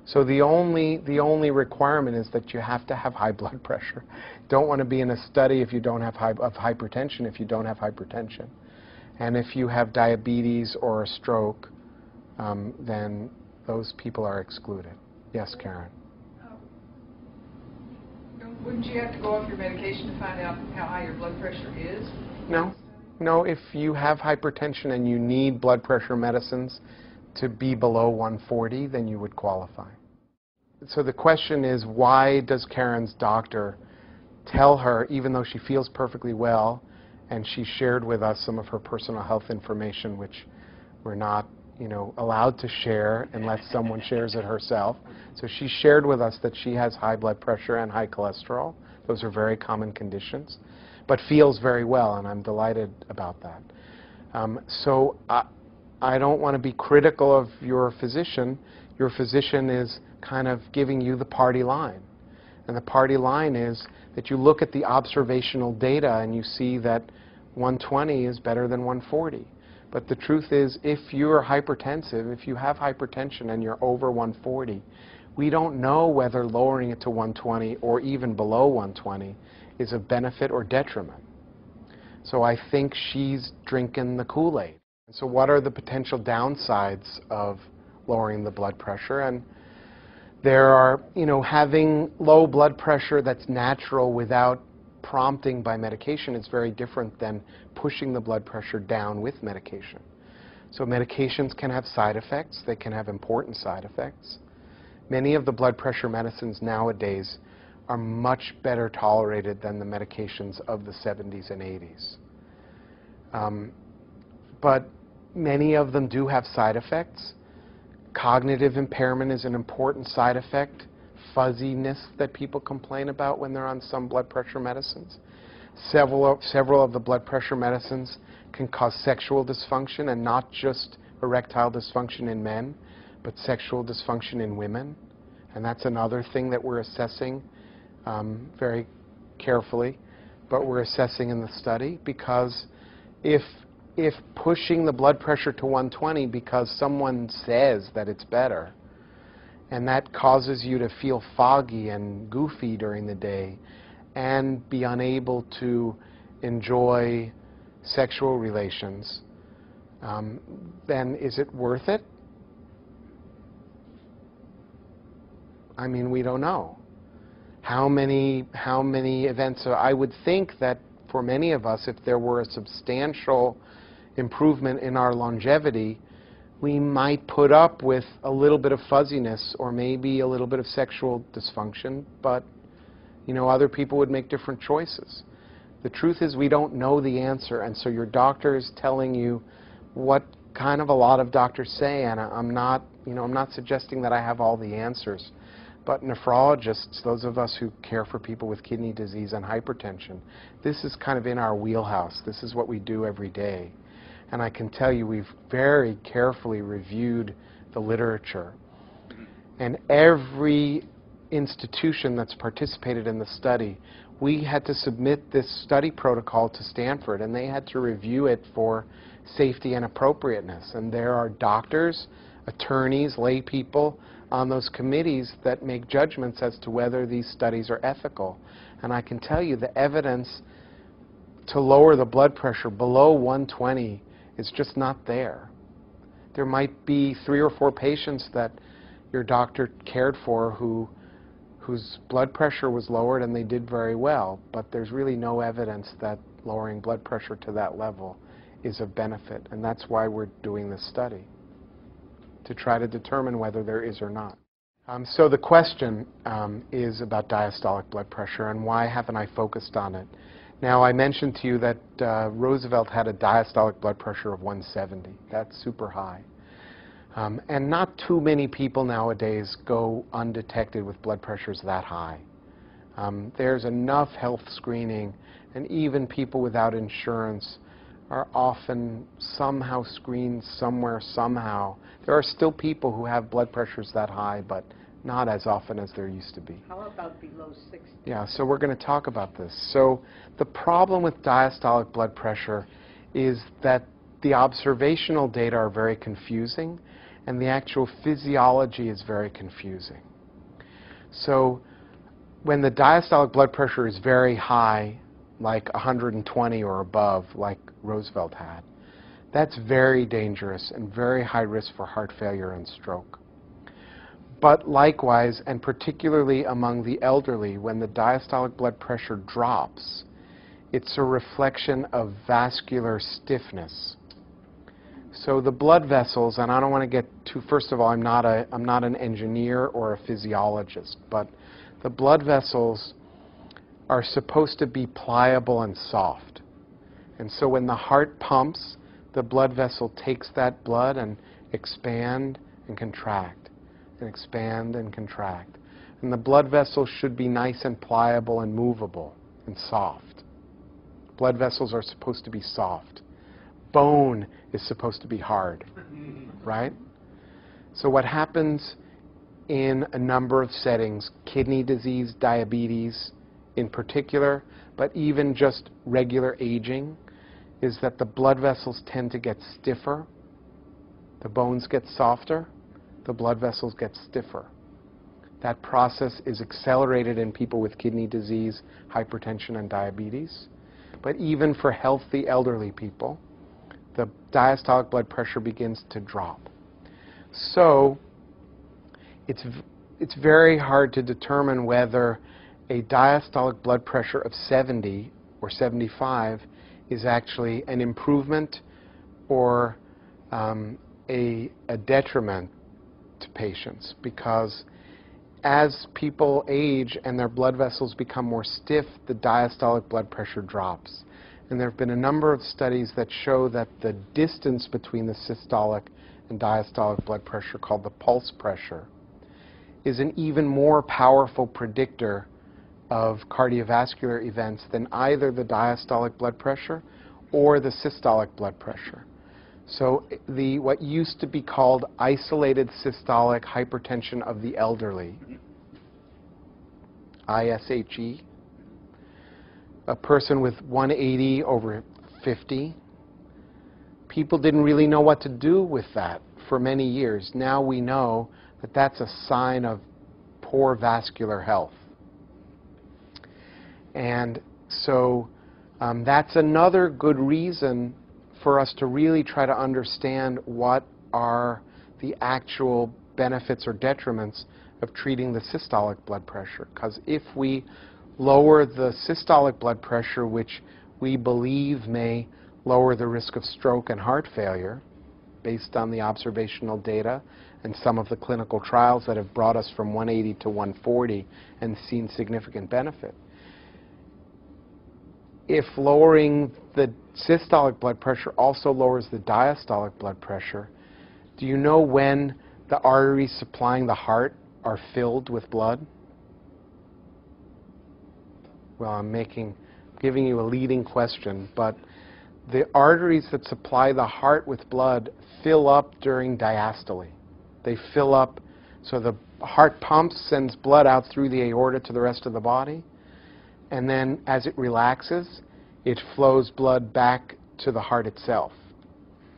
So the only requirement is that you have to have high blood pressure. Don't want to be in a study if you don't have hypertension if you don't have hypertension. And if you have diabetes or a stroke, then those people are excluded. Yes, Karen? Wouldn't you have to go off your medication to find out how high your blood pressure is? No. No, if you have hypertension and you need blood pressure medicines to be below 140, then you would qualify. So the question is, why does Karen's doctor tell her, even though she feels perfectly well, and she shared with us some of her personal health information, which we're not, allowed to share unless someone shares it herself. So she shared with us that she has high blood pressure and high cholesterol. Those are very common conditions, but feels very well, and I'm delighted about that. So I don't want to be critical of your physician. Your physician is kind of giving you the party line. And the party line is that you look at the observational data and you see that 120 is better than 140. But the truth is, if you're hypertensive, if you have hypertension and you're over 140, we don't know whether lowering it to 120 or even below 120 is a benefit or detriment. So I think she's drinking the Kool-Aid. So what are the potential downsides of lowering the blood pressure? And there are, having low blood pressure that's natural without prompting by medication is very different than pushing the blood pressure down with medication. So medications can have side effects. They can have important side effects. Many of the blood pressure medicines nowadays are much better tolerated than the medications of the 70s and 80s. But many of them do have side effects. Cognitive impairment is an important side effect. Fuzziness that people complain about when they're on some blood pressure medicines. Several of the blood pressure medicines can cause sexual dysfunction, and not just erectile dysfunction in men, but sexual dysfunction in women. And that's another thing that we're assessing very carefully, but we're assessing in the study, because if pushing the blood pressure to 120 because someone says that it's better, and that causes you to feel foggy and goofy during the day and be unable to enjoy sexual relations, then is it worth it? I mean, we don't know. How many events? So I would think that for many of us, if there were a substantial improvement in our longevity, we might put up with a little bit of fuzziness or maybe a little bit of sexual dysfunction, but other people would make different choices. The truth is, we don't know the answer, and so your doctor is telling you what kind of a lot of doctors say, and I'm not suggesting that I have all the answers. But nephrologists, those of us who care for people with kidney disease and hypertension, this is kind of in our wheelhouse. This is what we do every day. And I can tell you, we've very carefully reviewed the literature. And every institution that's participated in the study, we had to submit this study protocol to Stanford, and they had to review it for safety and appropriateness. And there are doctors, attorneys, lay people on those committees that make judgments as to whether these studies are ethical. And I can tell you the evidence to lower the blood pressure below 120 is just not there. There might be 3 or 4 patients that your doctor cared for whose blood pressure was lowered and they did very well, but there's really no evidence that lowering blood pressure to that level is of benefit. And that's why we're doing this study, to try to determine whether there is or not. So the question is about diastolic blood pressure, and why haven't I focused on it? Now, I mentioned to you that Roosevelt had a diastolic blood pressure of 170. That's super high. And not too many people nowadays go undetected with blood pressures that high. There's enough health screening, and even people without insurance are often somehow screened somewhere, somehow. There are still people who have blood pressures that high, but not as often as there used to be. How about below 60? Yeah, so we're going to talk about this. So the problem with diastolic blood pressure is that the observational data are very confusing, and the actual physiology is very confusing. So when the diastolic blood pressure is very high, like 120 or above, like Roosevelt had, that's very dangerous and very high risk for heart failure and stroke. But likewise, and particularly among the elderly, when the diastolic blood pressure drops, it's a reflection of vascular stiffness. So the blood vessels, and I don't want to get too, first of all, I'm not an engineer or a physiologist, but the blood vessels are supposed to be pliable and soft. And so when the heart pumps, the blood vessel takes that blood and expand and contract, and expand and contract. And the blood vessels should be nice and pliable and movable and soft. Blood vessels are supposed to be soft. Bone is supposed to be hard, right? So what happens in a number of settings, kidney disease, diabetes in particular, but even just regular aging, is that the blood vessels tend to get stiffer, the bones get softer, the blood vessels get stiffer. That process is accelerated in people with kidney disease, hypertension, and diabetes. But even for healthy elderly people, the diastolic blood pressure begins to drop. So it's very hard to determine whether a diastolic blood pressure of 70 or 75 is actually an improvement or a detriment to patients, because as people age and their blood vessels become more stiff, the diastolic blood pressure drops. And there have been a number of studies that show that the distance between the systolic and diastolic blood pressure, called the pulse pressure, is an even more powerful predictor of cardiovascular events than either the diastolic blood pressure or the systolic blood pressure. So what used to be called isolated systolic hypertension of the elderly, ISHE, a person with 180 over 50, people didn't really know what to do with that for many years. Now we know that that's a sign of poor vascular health. And so that's another good reason for us to really try to understand what are the actual benefits or detriments of treating the systolic blood pressure. Because if we lower the systolic blood pressure, which we believe may lower the risk of stroke and heart failure, based on the observational data and some of the clinical trials that have brought us from 180 to 140 and seen significant benefit. If lowering the systolic blood pressure also lowers the diastolic blood pressure, do you know when the arteries supplying the heart are filled with blood? Well, I'm giving you a leading question, but the arteries that supply the heart with blood fill up during diastole. They fill up, so the heart pumps, sends blood out through the aorta to the rest of the body, and then as it relaxes, it flows blood back to the heart itself.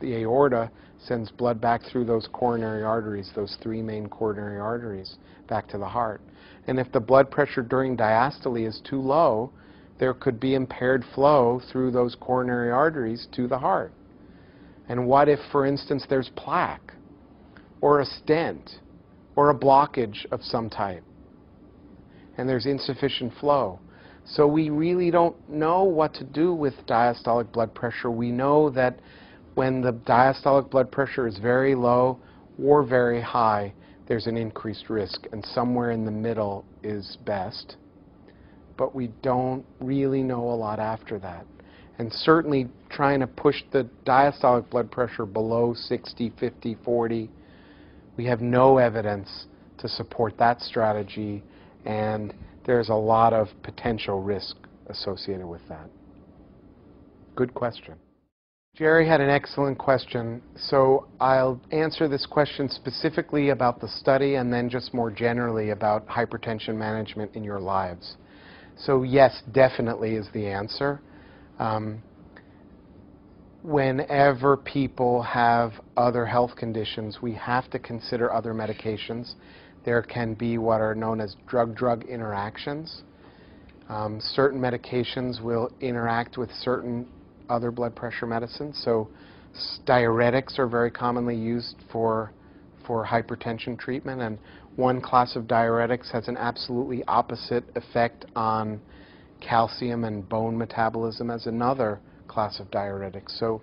The aorta sends blood back through those coronary arteries, those 3 main coronary arteries, back to the heart. And if the blood pressure during diastole is too low, there could be impaired flow through those coronary arteries to the heart. And what if, for instance, there's plaque, or a stent, or a blockage of some type, and there's insufficient flow? So we really don't know what to do with diastolic blood pressure. We know that when the diastolic blood pressure is very low or very high, there's an increased risk, and somewhere in the middle is best. But we don't really know a lot after that. And certainly trying to push the diastolic blood pressure below 60, 50, 40, we have no evidence to support that strategy, and there's a lot of potential risk associated with that. Good question. Jerry had an excellent question, so I'll answer this question specifically about the study and then just more generally about hypertension management in your lives. So yes, definitely is the answer. Whenever people have other health conditions, we have to consider other medications. There can be what are known as drug-drug interactions. Certain medications will interact with certain other blood pressure medicines. So diuretics are very commonly used for hypertension treatment, and one class of diuretics has an absolutely opposite effect on calcium and bone metabolism as another class of diuretics. So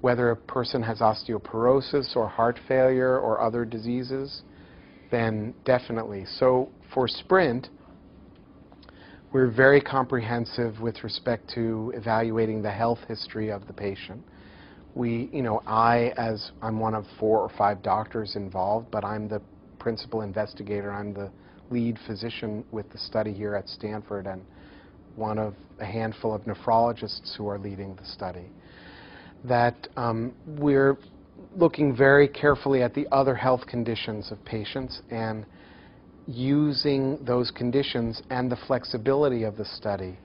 whether a person has osteoporosis or heart failure or other diseases, then definitely. So for SPRINT, we're very comprehensive with respect to evaluating the health history of the patient. I'm one of 4 or 5 doctors involved, but I'm the principal investigator. I'm the lead physician with the study here at Stanford, and one of a handful of nephrologists who are leading the study. That we're looking very carefully at the other health conditions of patients and using those conditions and the flexibility of the study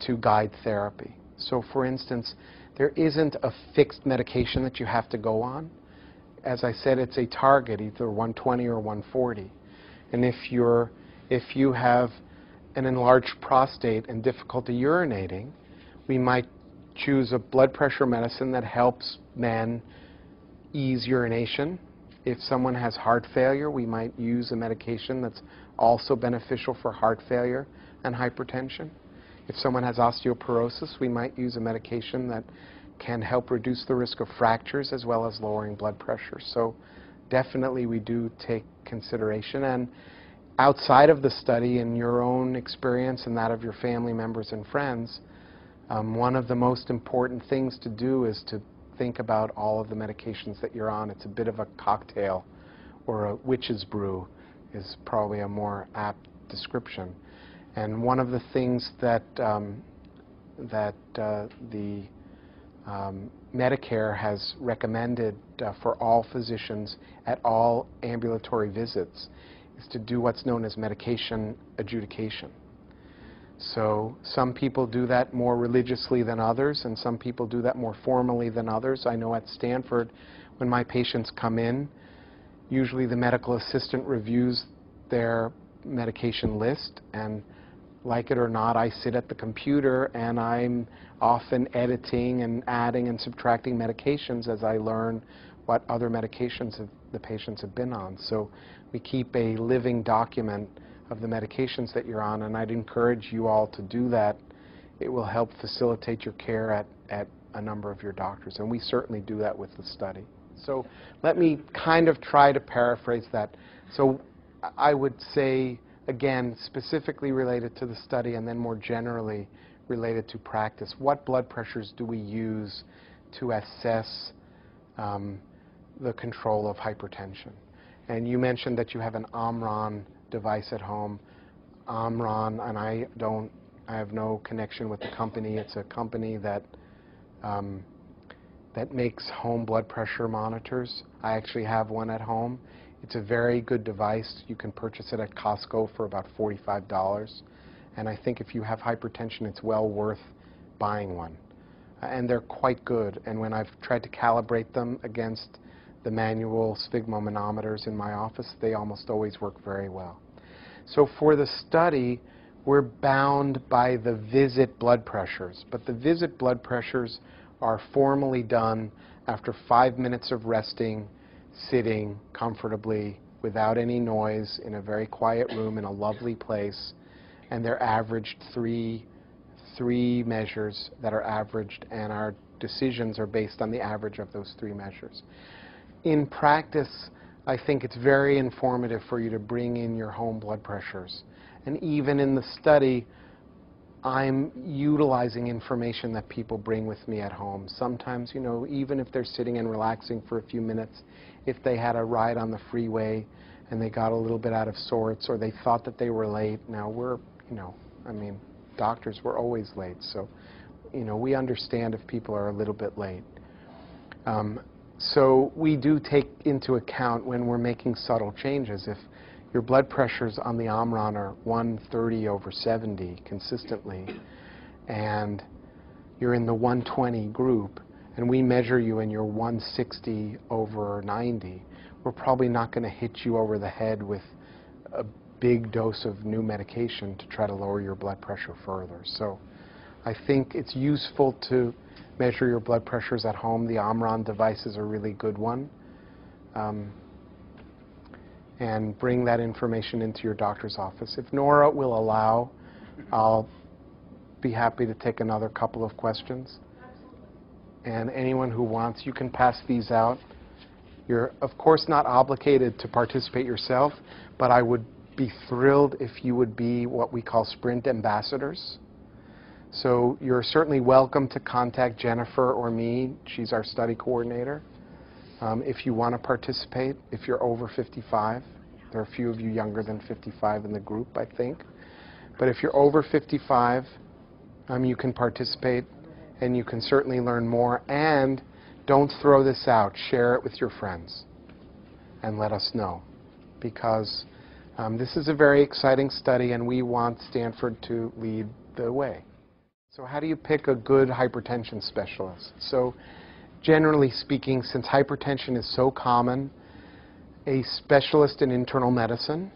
to guide therapy. So for instance, there isn't a fixed medication that you have to go on. As I said, it's a target, either 120 or 140. And if you have an enlarged prostate and difficulty urinating, we might choose a blood pressure medicine that helps men ease urination. If someone has heart failure, we might use a medication that's also beneficial for heart failure and hypertension. If someone has osteoporosis, we might use a medication that can help reduce the risk of fractures as well as lowering blood pressure. So definitely we do take consideration. And outside of the study, in your own experience and that of your family members and friends, one of the most important things to do is to think about all of the medications that you're on. It's a bit of a cocktail, or a witch's brew is probably a more apt description. And one of the things that the Medicare has recommended for all physicians at all ambulatory visits is to do what's known as medication adjudication. So some people do that more religiously than others, and some people do that more formally than others. I know at Stanford, when my patients come in, usually the medical assistant reviews their medication list, and like it or not, I sit at the computer and I'm often editing and adding and subtracting medications as I learn what other medications the patients have been on. So we keep a living document of the medications that you're on, and I'd encourage you all to do that. It will help facilitate your care at a number of your doctors, and we certainly do that with the study. So let me kind of try to paraphrase that. So I would say, again, specifically related to the study and then more generally related to practice, what blood pressures do we use to assess the control of hypertension? And you mentioned that you have an Omron device at home. Omron, and I have no connection with the company. It's a company that makes home blood pressure monitors. I actually have one at home. It's a very good device. You can purchase it at Costco for about $45. And I think if you have hypertension, it's well worth buying one. And they're quite good. And when I've tried to calibrate them against the manual sphygmomanometers in my office, they almost always work very well. So for the study, we're bound by the visit blood pressures. But the visit blood pressures are formally done after 5 minutes of resting, sitting comfortably without any noise in a very quiet room in a lovely place, and they're averaged three measures that are averaged, and our decisions are based on the average of those 3 measures. In practice, I think it's very informative for you to bring in your home blood pressures. And even in the study, I'm utilizing information that people bring with me at home. Sometimes, you know, even if they're sitting and relaxing for a few minutes, if they had a ride on the freeway and they got a little bit out of sorts, or they thought that they were late. Now we're, you know, I mean, doctors were always late, so, you know, we understand if people are a little bit late. So we do take into account when we're making subtle changes. If your blood pressures on the Omron are 130/70 consistently, and you're in the 120 group, and we measure you and you're 160/90, we're probably not going to hit you over the head with a big dose of new medication to try to lower your blood pressure further. So I think it's useful to measure your blood pressures at home. The Omron device is a really good one. And bring that information into your doctor's office. If Nora will allow, I'll be happy to take another couple of questions. And anyone who wants, you can pass these out. You're, of course, not obligated to participate yourself, but I would be thrilled if you would be what we call Sprint ambassadors. So you're certainly welcome to contact Jennifer or me. She's our study coordinator. If you want to participate, if you're over 55. There are a few of you younger than 55 in the group, I think. But if you're over 55, you can participate, and you can certainly learn more. And don't throw this out. Share it with your friends and let us know, because this is a very exciting study, and we want Stanford to lead the way. So how do you pick a good hypertension specialist? So generally speaking, since hypertension is so common, a specialist in internal medicine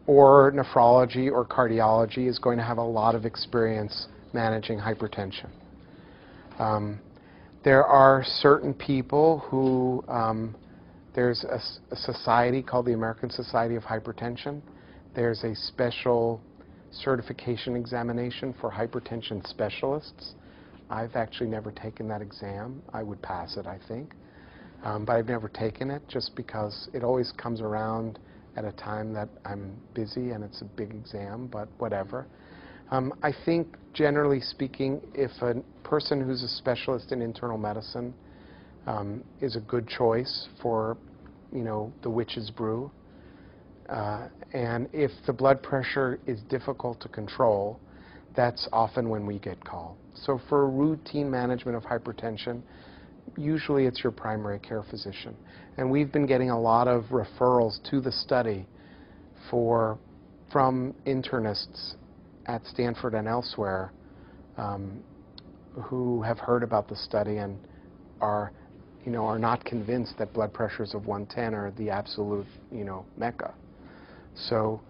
or nephrology or cardiology is going to have a lot of experience managing hypertension. There are certain people who, there's a society called the American Society of Hypertension. There's a special certification examination for hypertension specialists. I've actually never taken that exam. I would pass it, I think. But I've never taken it just because it always comes around at a time that I'm busy and it's a big exam, but whatever. I think, generally speaking, if a person who's a specialist in internal medicine is a good choice for, you know, the witch's brew. And if the blood pressure is difficult to control, that's often when we get called. So for routine management of hypertension, usually it's your primary care physician. And we've been getting a lot of referrals to the study from internists at Stanford and elsewhere who have heard about the study and are not convinced that blood pressures of 110 are the absolute, mecca. So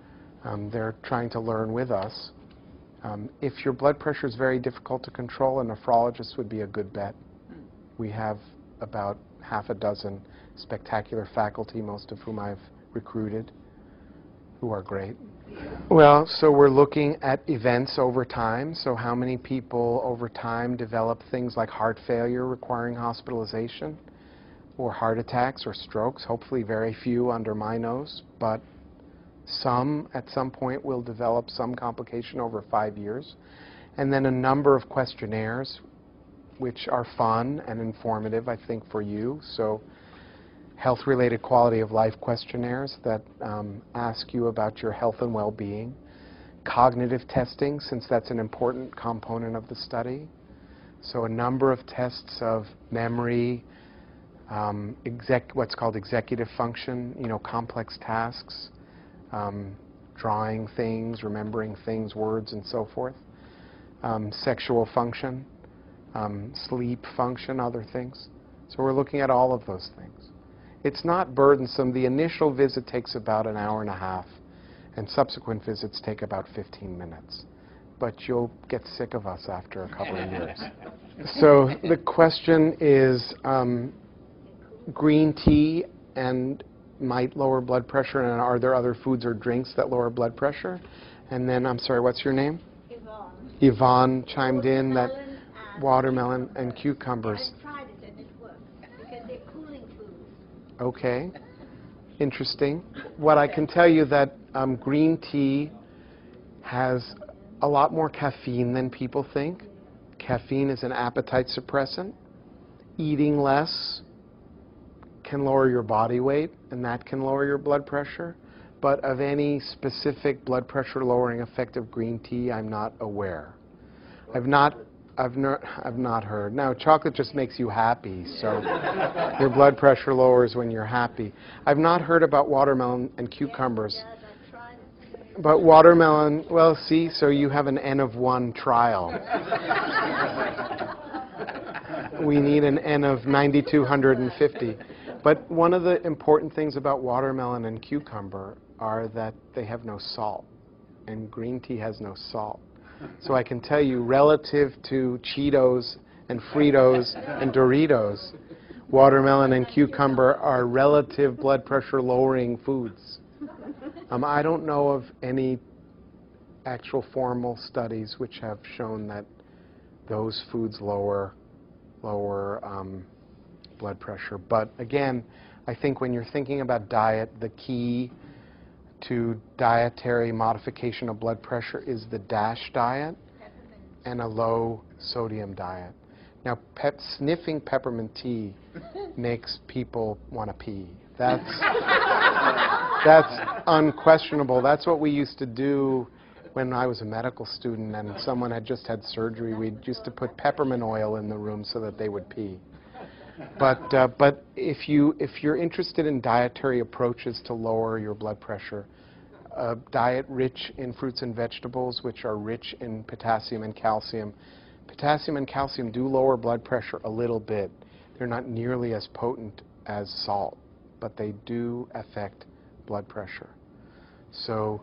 they're trying to learn with us. If your blood pressure is very difficult to control, a nephrologist would be a good bet. We have about half a dozen spectacular faculty, most of whom I've recruited, who are great. Well, so we're looking at events over time. So how many people over time develop things like heart failure requiring hospitalization, or heart attacks or strokes? Hopefully very few under my nose, but some at some point will develop some complication over 5 years. And then a number of questionnaires which are fun and informative, I think, for you. So health-related quality of life questionnaires that ask you about your health and well-being. Cognitive testing, since that's an important component of the study. So a number of tests of memory, what's called executive function, complex tasks, drawing things, remembering things, words, and so forth. Sexual function, sleep function, other things. So we're looking at all of those things. It's not burdensome. The initial visit takes about an hour and a half, and subsequent visits take about 15 minutes. But you'll get sick of us after a couple of years. So the question is, green tea and might lower blood pressure, and are there other foods or drinks that lower blood pressure? And then, I'm sorry, what's your name? Yvonne. Yvonne chimed in that watermelon and cucumbers. I tried it and it works because they're cooling foods. Okay, interesting. What I can tell you that green tea has a lot more caffeine than people think. Caffeine is an appetite suppressant. Eating less can lower your body weight, and that can lower your blood pressure. But of any specific blood pressure lowering effect of green tea, I'm not aware. I've not heard. Now, chocolate just makes you happy, so your blood pressure lowers when you're happy. I've not heard about watermelon and cucumbers. Yes, I tried it. But watermelon, well, see, so you have an N of 1 trial. We need an N of 9,250. But one of the important things about watermelon and cucumber are that they have no salt, and green tea has no salt. So I can tell you, relative to Cheetos and Fritos and Doritos, watermelon and cucumber are relative blood pressure lowering foods. I don't know of any actual formal studies which have shown that those foods lower blood pressure. But again, I think when you're thinking about diet, the key to dietary modification of blood pressure is the DASH diet and a low sodium diet. Now, sniffing peppermint tea makes people want to pee. That's unquestionable. That's what we used to do when I was a medical student and someone had just had surgery. We used to put peppermint oil in the room so that they would pee. But if you're interested in dietary approaches to lower your blood pressure, a diet rich in fruits and vegetables, which are rich in potassium and calcium. Potassium and calcium do lower blood pressure a little bit. They're not nearly as potent as salt, but they do affect blood pressure. So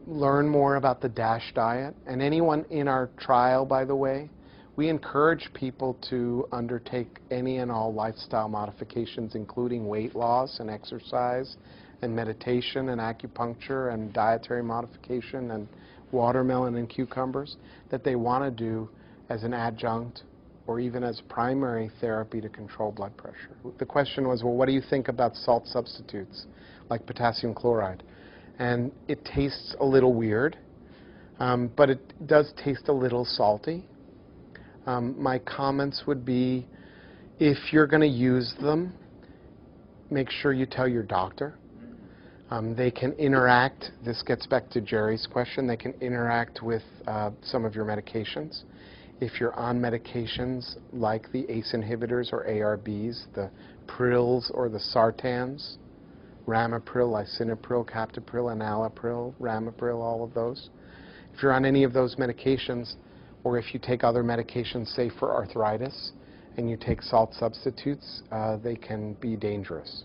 learn more about the DASH diet. And anyone in our trial, by the way, we encourage people to undertake any and all lifestyle modifications, including weight loss and exercise and meditation and acupuncture and dietary modification and watermelon and cucumbers that they want to do as an adjunct or even as primary therapy to control blood pressure. The question was, well, what do you think about salt substitutes like potassium chloride? And it tastes a little weird, but it does taste a little salty. My comments would be, if you're going to use them, make sure you tell your doctor. They can interact, this gets back to Jerry's question, they can interact with some of your medications. If you're on medications like the ACE inhibitors or ARBs, the prils or the sartans, ramipril, lisinopril, captopril, enalapril, ramipril, all of those. If you're on any of those medications, or if you take other medications, say for arthritis, and you take salt substitutes, they can be dangerous.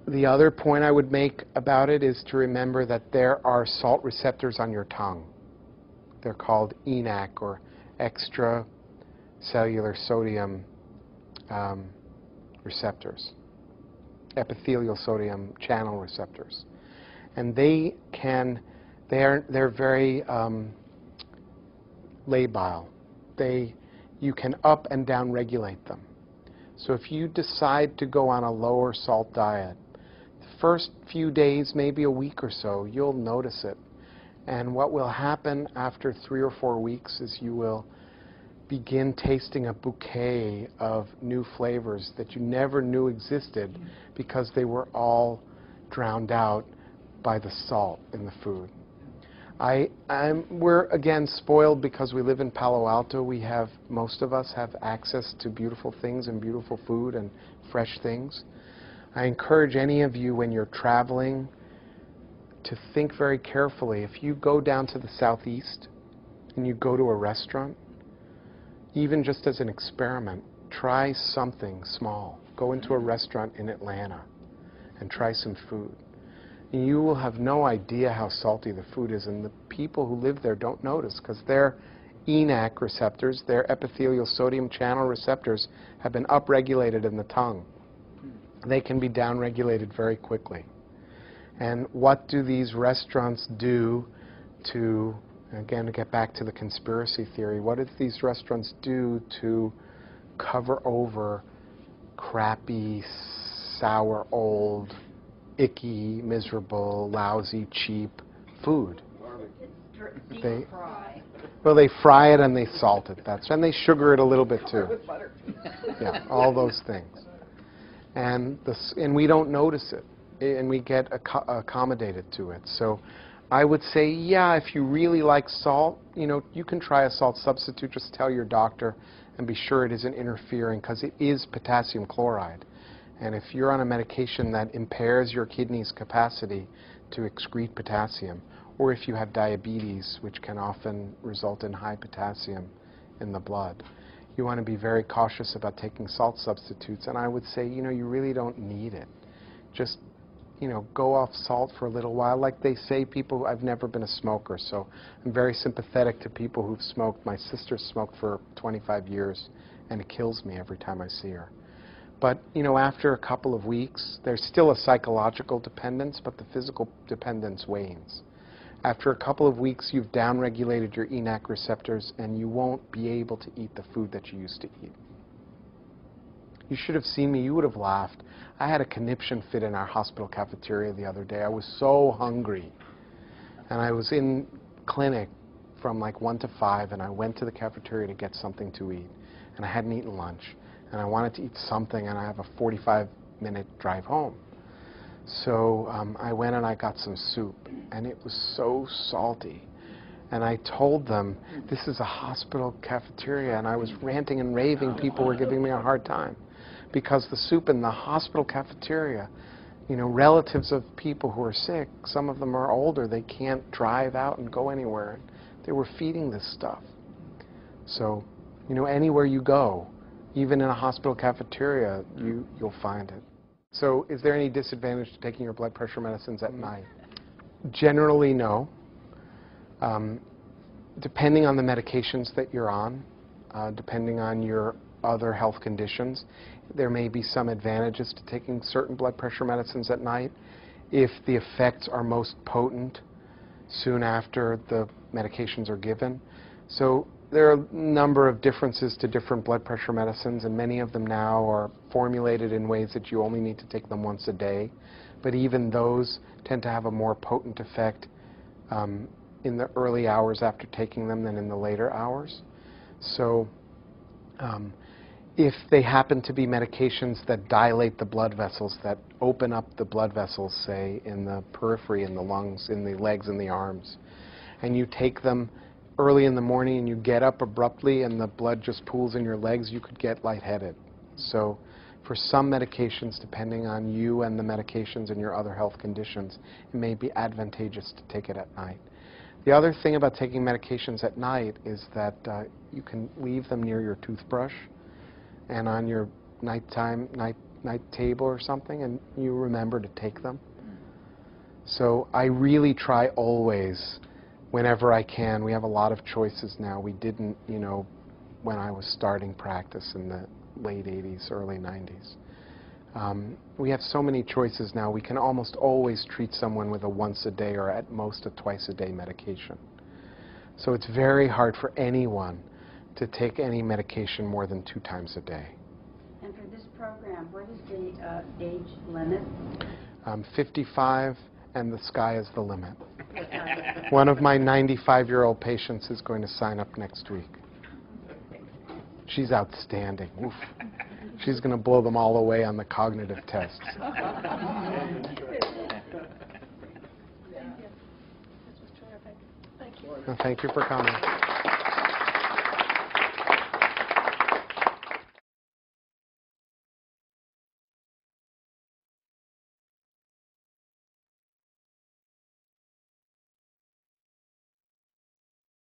The other point I would make about it is to remember that there are salt receptors on your tongue. They're called ENaC, or extracellular sodium receptors, epithelial sodium channel receptors. And they're very labile. You can up and down regulate them. So if you decide to go on a lower salt diet, the first few days, maybe a week or so, you'll notice it. And what will happen after 3 or 4 weeks is you will begin tasting a bouquet of new flavors that you never knew existed because they were all drowned out by the salt in the food. We're, again, spoiled because we live in Palo Alto. Most of us have access to beautiful things and beautiful food and fresh things. I encourage any of you, when you're traveling, to think very carefully. If you go down to the southeast and you go to a restaurant, even just as an experiment, try something small. Go into a restaurant in Atlanta and try some food. You will have no idea how salty the food is, and the people who live there don't notice because they're ENaC receptors, their epithelial sodium channel receptors, have been upregulated in the tongue. They can be downregulated very quickly. And what do these restaurants do to, again, to get back to the conspiracy theory, what do these restaurants do to cover over crappy, sour, old, icky, miserable, lousy, cheap food? They, well, they fry it and they salt it. And they sugar it a little bit too. Yeah, all those things. And we don't notice it, and we get accommodated to it. So I would say, yeah, if you really like salt, you can try a salt substitute. Just tell your doctor and be sure it isn't interfering, because it is potassium chloride. And if you're on a medication that impairs your kidney's capacity to excrete potassium, or if you have diabetes, which can often result in high potassium in the blood, you want to be very cautious about taking salt substitutes. And I would say, you really don't need it. Just, go off salt for a little while. Like they say, I've never been a smoker, so I'm very sympathetic to people who've smoked. My sister smoked for 25 years, and it kills me every time I see her. But, after a couple of weeks, there's still a psychological dependence, but the physical dependence wanes. After a couple of weeks, you've downregulated your ENaC receptors, and you won't be able to eat the food that you used to eat. You should have seen me. You would have laughed. I had a conniption fit in our hospital cafeteria the other day. I was so hungry. And I was in clinic from like 1 to 5, and I went to the cafeteria to get something to eat. And I hadn't eaten lunch. And I wanted to eat something, and I have a 45-minute drive home. So I went and I got some soup, and it was so salty. And I told them, this is a hospital cafeteria, and I was ranting and raving. People were giving me a hard time because the soup in the hospital cafeteria, relatives of people who are sick, some of them are older, they can't drive out and go anywhere. And they were feeding this stuff. So, anywhere you go, even in a hospital cafeteria, you'll find it. So is there any disadvantage to taking your blood pressure medicines at night? Generally, no. Depending on the medications that you're on, depending on your other health conditions, there may be some advantages to taking certain blood pressure medicines at night if the effects are most potent soon after the medications are given. So there are a number of differences to different blood pressure medicines, and many of them now are formulated in ways that you only need to take them once a day. But even those tend to have a more potent effect in the early hours after taking them than in the later hours. So if they happen to be medications that dilate the blood vessels, that open up the blood vessels, say, in the periphery, in the lungs, in the legs, and the arms, and you take them early in the morning and you get up abruptly and the blood just pools in your legs, you could get lightheaded. So for some medications, depending on you and the medications and your other health conditions, it may be advantageous to take it at night. The other thing about taking medications at night is that you can leave them near your toothbrush and on your night table or something, and you remember to take them. So I really try always, whenever I can. We have a lot of choices now. We didn't, when I was starting practice in the late 80s, early 90s. We have so many choices now. We can almost always treat someone with a once-a-day or at most a twice-a-day medication. So it's very hard for anyone to take any medication more than 2 times a day. And for this program, what is the age limit? 55, and the sky is the limit. One of my 95-year-old patients is going to sign up next week. She's outstanding. Oof. She's going to blow them all away on the cognitive tests. Thank you. This was terrific. Thank you. Well, thank you for coming.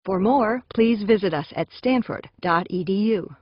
For more, please visit us at stanford.edu.